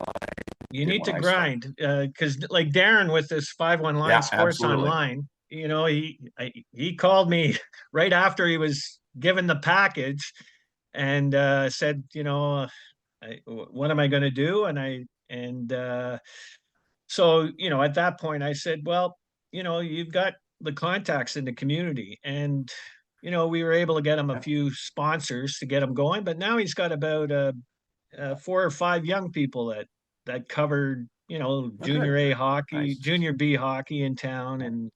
you need to grind, because like Darren with this 5-1 Sports absolutely. Online, he called me right after he was given the package and said, what am I going to do? So, at that point I said, well, you've got the contacts in the community, and, we were able to get him a few sponsors to get him going, but now he's got about 4 or 5 young people that covered, junior A hockey, Nice. junior B hockey in town, and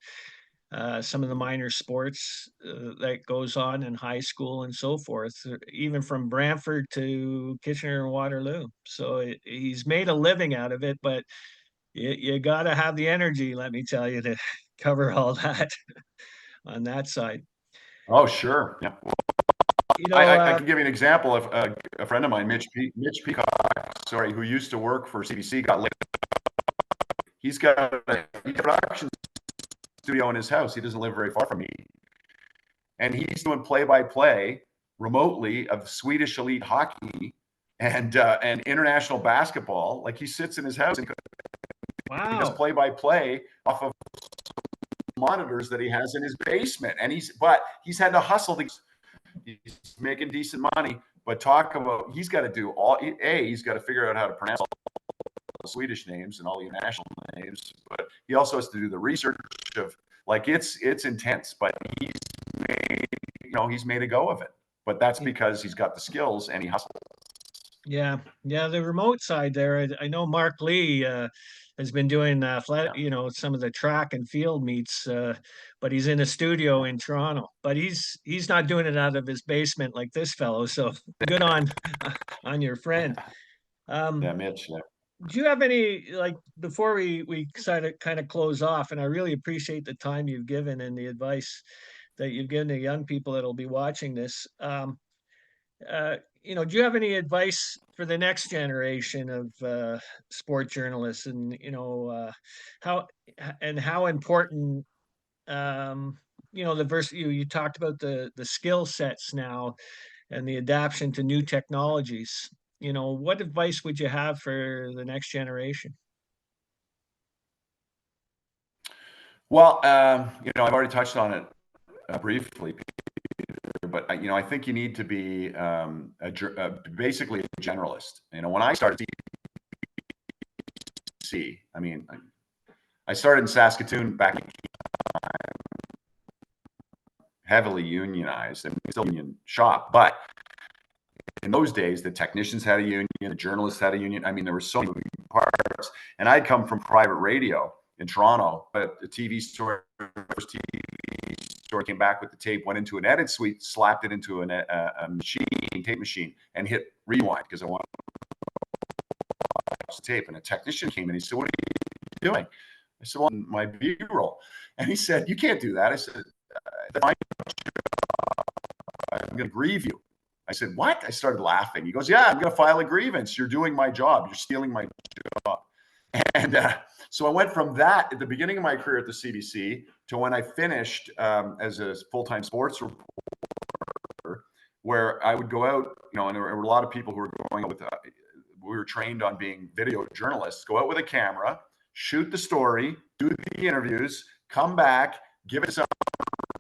some of the minor sports that goes on in high school and so forth, even from Brantford to Kitchener and Waterloo. So he's made a living out of it, but you got to have the energy, let me tell you, to cover all that on that side. Oh, sure. Yeah. I can give you an example of a friend of mine, Mitch Peacock, who used to work for CBC, got laid. He's got a production studio in his house. He doesn't live very far from me. And he's doing play-by-play remotely of Swedish elite hockey and international basketball. Like, he sits in his house and he does play-by-play off of monitors that he has in his basement. And he's had to hustle. He's making decent money, but he's got to do he's got to figure out how to pronounce all the Swedish names and all the international names, but he also has to do the research of, it's intense, but he's made a go of it. But that's because he's got the skills and he hustles. Yeah, the remote side there. I know Mark Lee has been doing some of the track and field meets, but he's in a studio in Toronto. But he's not doing it out of his basement like this fellow. So good on your friend. Um, Yeah, Mitch. Yeah. do you have any, like, before we kind of close off, and I really appreciate the time you've given and the advice that you've given to young people that'll be watching this. Do you have any advice for the next generation of sport journalists, and how how important, um, the you talked about the skill sets now and the adaptation to new technologies. What advice would you have for the next generation? Well, I've already touched on it briefly, Peter, but I think you need to be basically a generalist. When I started CBC, I started in Saskatoon back in heavily unionized and still union shop, but in those days, the technicians had a union, the journalists had a union. There were so many moving parts, and I'd come from private radio in Toronto, but the TV store, first TV store came back with the tape, went into an edit suite, slapped it into a machine, tape machine, and hit rewind because I wanted to watch the tape. And a technician came in. He said, "What are you doing?" I said, "Well, my B-roll." And he said, "You can't do that." I said, "I'm going to grieve you." I said, "What?" I started laughing. He goes, "Yeah, I'm going to file a grievance. You're doing my job. You're stealing my job." And so I went from that at the beginning of my career at the CBC to when I finished as a full-time sports reporter, where I would go out, and there were a lot of people who were going out with, we were trained on being video journalists, go out with a camera, shoot the story, do the interviews, come back, give it to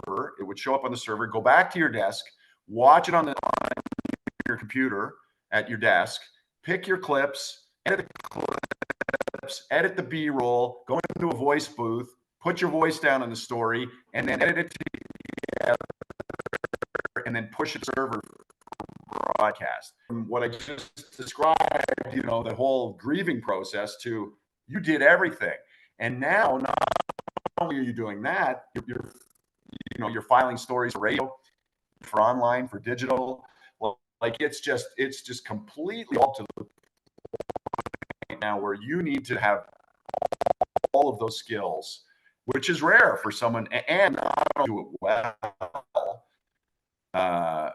server. It would show up on the server, go back to your desk, watch it on your computer at your desk, pick your clips, edit the B-roll, go into a voice booth, put your voice down in the story, and then edit it together, and then push it to the server for broadcast. From what I just described, the whole grieving process to you did everything. And now, not only are you doing that, you're filing stories for radio, for online, for digital. Well, it's just completely all to the point now where you need to have all of those skills, which is rare for someone, and not do it well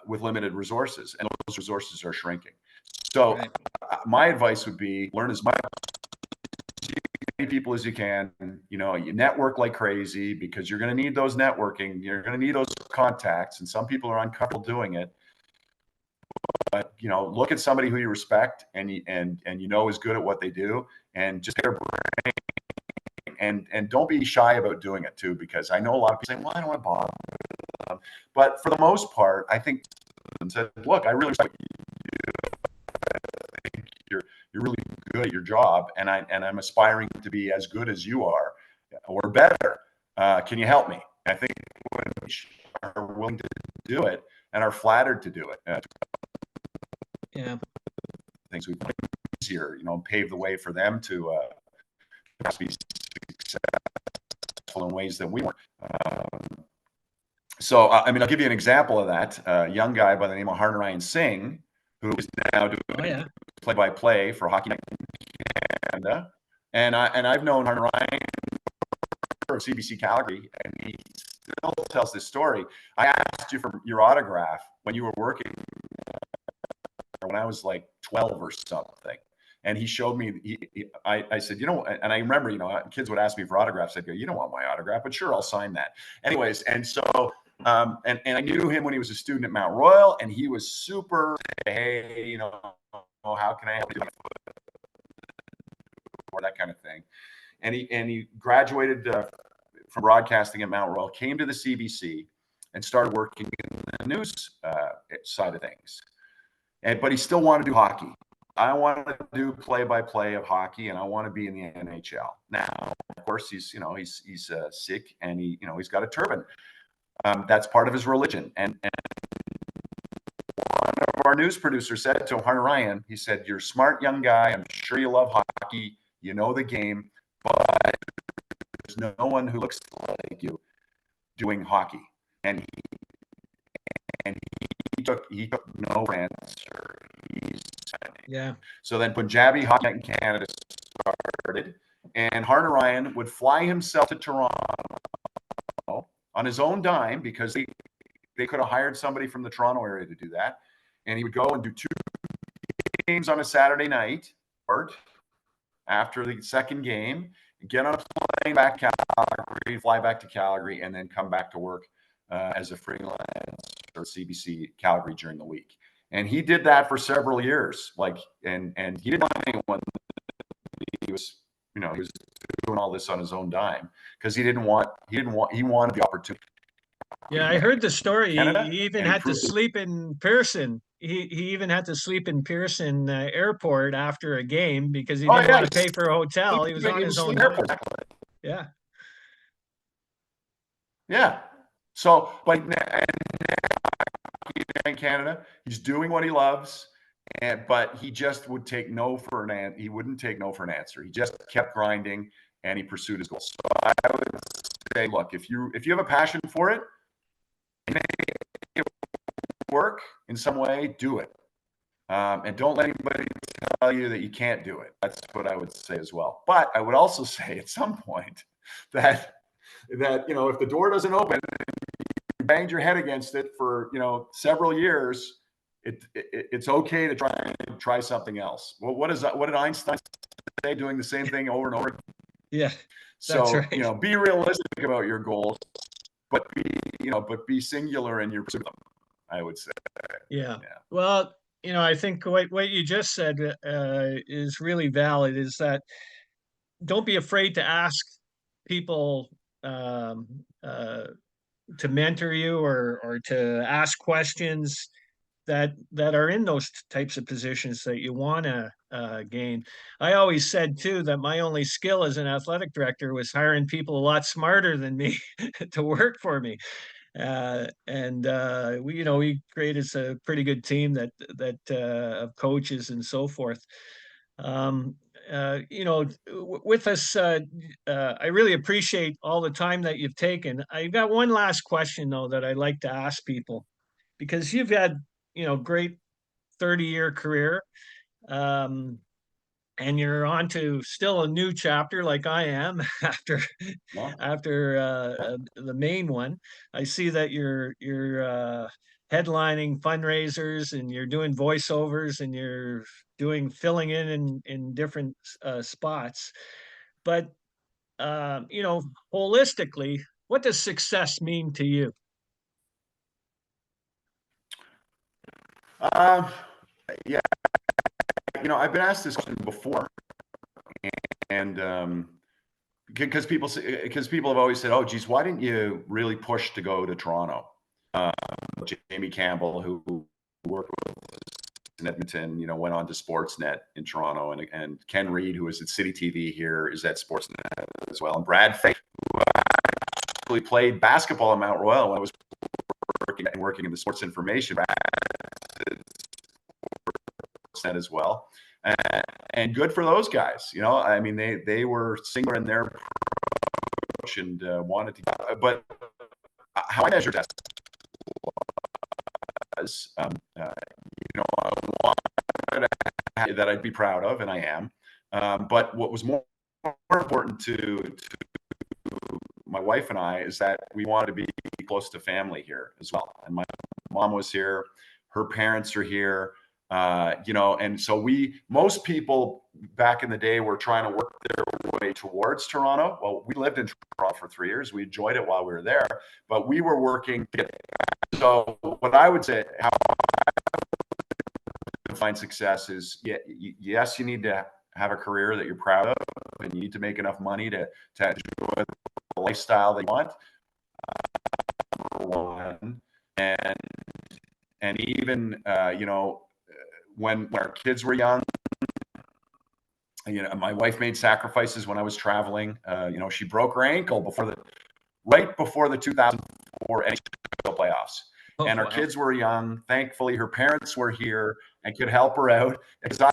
with limited resources, and those resources are shrinking. So Right. My advice would be learn as much people as you can. You network like crazy because you're going to need those networking. You're going to need those contacts, and some people are uncomfortable doing it. But look at somebody who you respect and is good at what they do, and just pick their brain. And don't be shy about doing it too, because I know a lot of people say, "Well, I don't want to bother them," but for the most part, I think said, "Look, I really respect you. I think you're really good at your job, and I'm aspiring to be as good as you are, or better. Can you help me?" I think when we are willing to do it and are flattered to do it, Yeah. things we've done easier, pave the way for them to be successful in ways that we weren't. I'll give you an example of that. A young guy by the name of Harnarayan Singh, who is now doing play-by-play for Hockey Night in Canada. And I've known Harnarayan from CBC Calgary, and he still tells this story. I asked you for your autograph when you were working, when I was like 12 or something. And he showed me, I said, and I remember, kids would ask me for autographs. I'd go, "You don't want my autograph, but sure, I'll sign that." Anyways, and so, and I knew him when he was a student at Mount Royal, and he was super, "Hey, how can I help you?" Or that kind of thing. And he graduated from broadcasting at Mount Royal, came to the CBC, and started working in the news side of things. But he still wanted to do hockey. I want to do play-by-play of hockey, and I want to be in the NHL. Now, of course, he's Sikh, and he's got a turban. That's part of his religion. And one of our news producers said to Harnarayan, he said, "You're a smart young guy. I'm sure you love hockey. You know the game, but there's no one who looks like you doing hockey." And he took no answer. He Yeah. So then Punjabi Hockey Night in Canada started, and Harner Ryan would fly himself to Toronto on his own dime because they could have hired somebody from the Toronto area to do that. And he would go and do 2 games on a Saturday night after the second game, get on a plane back to Calgary, fly back to Calgary, and then come back to work as a freelance or CBC Calgary during the week. And he did that for several years. And he didn't want anyone. He was doing all this on his own dime because he wanted the opportunity. Yeah, I heard the story. Canada, He even and he had to proved it. sleep in Pearson. He even had to sleep in Pearson Airport after a game because he Oh didn't yeah, want to pay for a hotel. He was on he his was own in dime. airport. Yeah. Yeah. So, but in Canada, he's doing what he loves, but he just would take no for an he wouldn't take no for an answer. He just kept grinding and he pursued his goals. So I would say, look, if you have a passion for it, make it work in some way, do it. And don't let anybody tell you that you can't do it. That's what I would say as well. But I would also say at some point that if the door doesn't open, you banged your head against it for several years, it's okay to try something else. Well, what did Einstein say? Doing the same thing over and over. Yeah, that's So right. be realistic about your goals, but be singular in your pursuit of them, I would say. Yeah. Yeah. Well, I think what you just said is really valid. Is that don't be afraid to ask people um, to mentor you or to ask questions that are in those types of positions that you want to gain. I always said too that my only skill as an athletic director was hiring people a lot smarter than me to work for me. And we created a pretty good team of coaches and so forth. Um, with us, I really appreciate all the time that you've taken. I've got one last question though that I like to ask people because you've had great 30-year career. Um, and you're on to still a new chapter like I am after Yeah. the main one. I see that you're headlining fundraisers and you're doing voiceovers and you're doing filling in different spots. But holistically, what does success mean to you? Um, yeah. I've been asked this question before, and because people have always said, "Oh, geez, why didn't you really push to go to Toronto?" Jamie Campbell, who worked with us in Edmonton, went on to Sportsnet in Toronto, and Ken Reed, who is at City TV here, is at Sportsnet as well, and Brad Fay, who actually played basketball at Mount Royal when I was working in the sports information Sportsnet as well. And good for those guys. I mean, they were singular in their approach and wanted to. But how I measured that was, I wanted that I'd be proud of, and I am. But what was more important to my wife and I is that we wanted to be close to family here as well. And my mom was here, her parents are here. And so most people back in the day were trying to work their way towards Toronto. Well, we lived in Toronto for 3 years. We enjoyed it while we were there, but we were working to get there. So what I would say, how I define success is, yes, you need to have a career that you're proud of, and you need to make enough money to enjoy the lifestyle that you want. One, and even when our kids were young, my wife made sacrifices when I was traveling. She broke her ankle right before the 2004 NHL playoffs. Oh, And our wow. kids were young. Thankfully, her parents were here and could help her out. Because I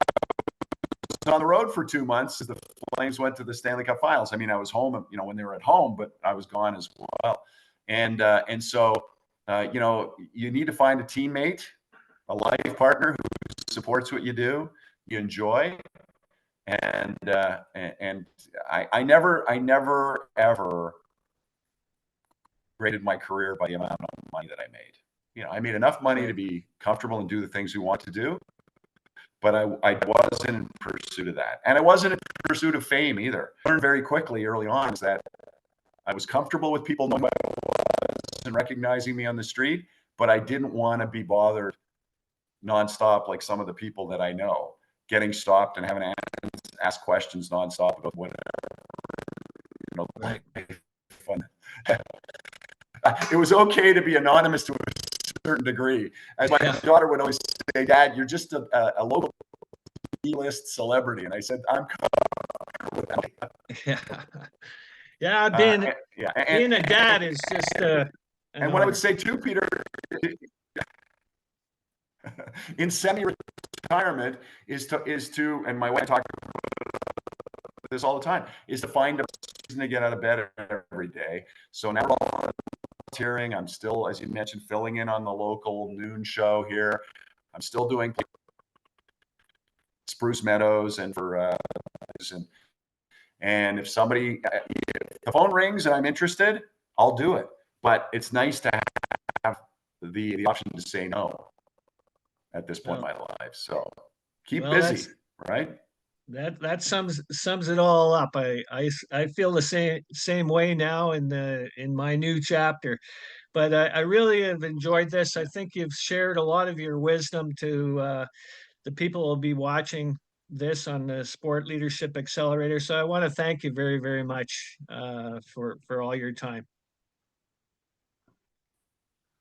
was on the road for 2 months as the Flames went to the Stanley Cup Finals. I mean, I was home, when they were at home, but I was gone as well. And so, you need to find a teammate, a life partner supports what you do, you enjoy, and I never ever graded my career by the amount of money that I made. You know, I made enough money to be comfortable and do the things we want to do, but I wasn't in pursuit of that, and I wasn't in pursuit of fame either. I learned very quickly early on is that I was comfortable with people knowing who I was and recognizing me on the street, but I didn't want to be bothered nonstop like some of the people that I know, getting stopped and having to ask questions nonstop about whatever, you know, Right. fun. It was okay to be anonymous to a certain degree. As my daughter would always say, Dad, you're just a local Waitlist celebrity. And I said, I'm comfortable with that. Yeah. Yeah, Yeah. being a dad is just an And what I would honor. say too, Peter, in semi-retirement is to, and my wife talks about this all the time, is to find a reason to get out of bed every day. So now volunteering, I'm still, as you mentioned, filling in on the local noon show here. I'm still doing Spruce Meadows and for and if the phone rings and I'm interested, I'll do it. But it's nice to have the option to say no at this point in my life. So keep Well, busy, right? that sums it all up. I feel the same way now in my new chapter. But I really have enjoyed this. I think you've shared a lot of your wisdom to the people who will be watching this on the Sport Leadership Accelerator. So I want to thank you very, very much for all your time.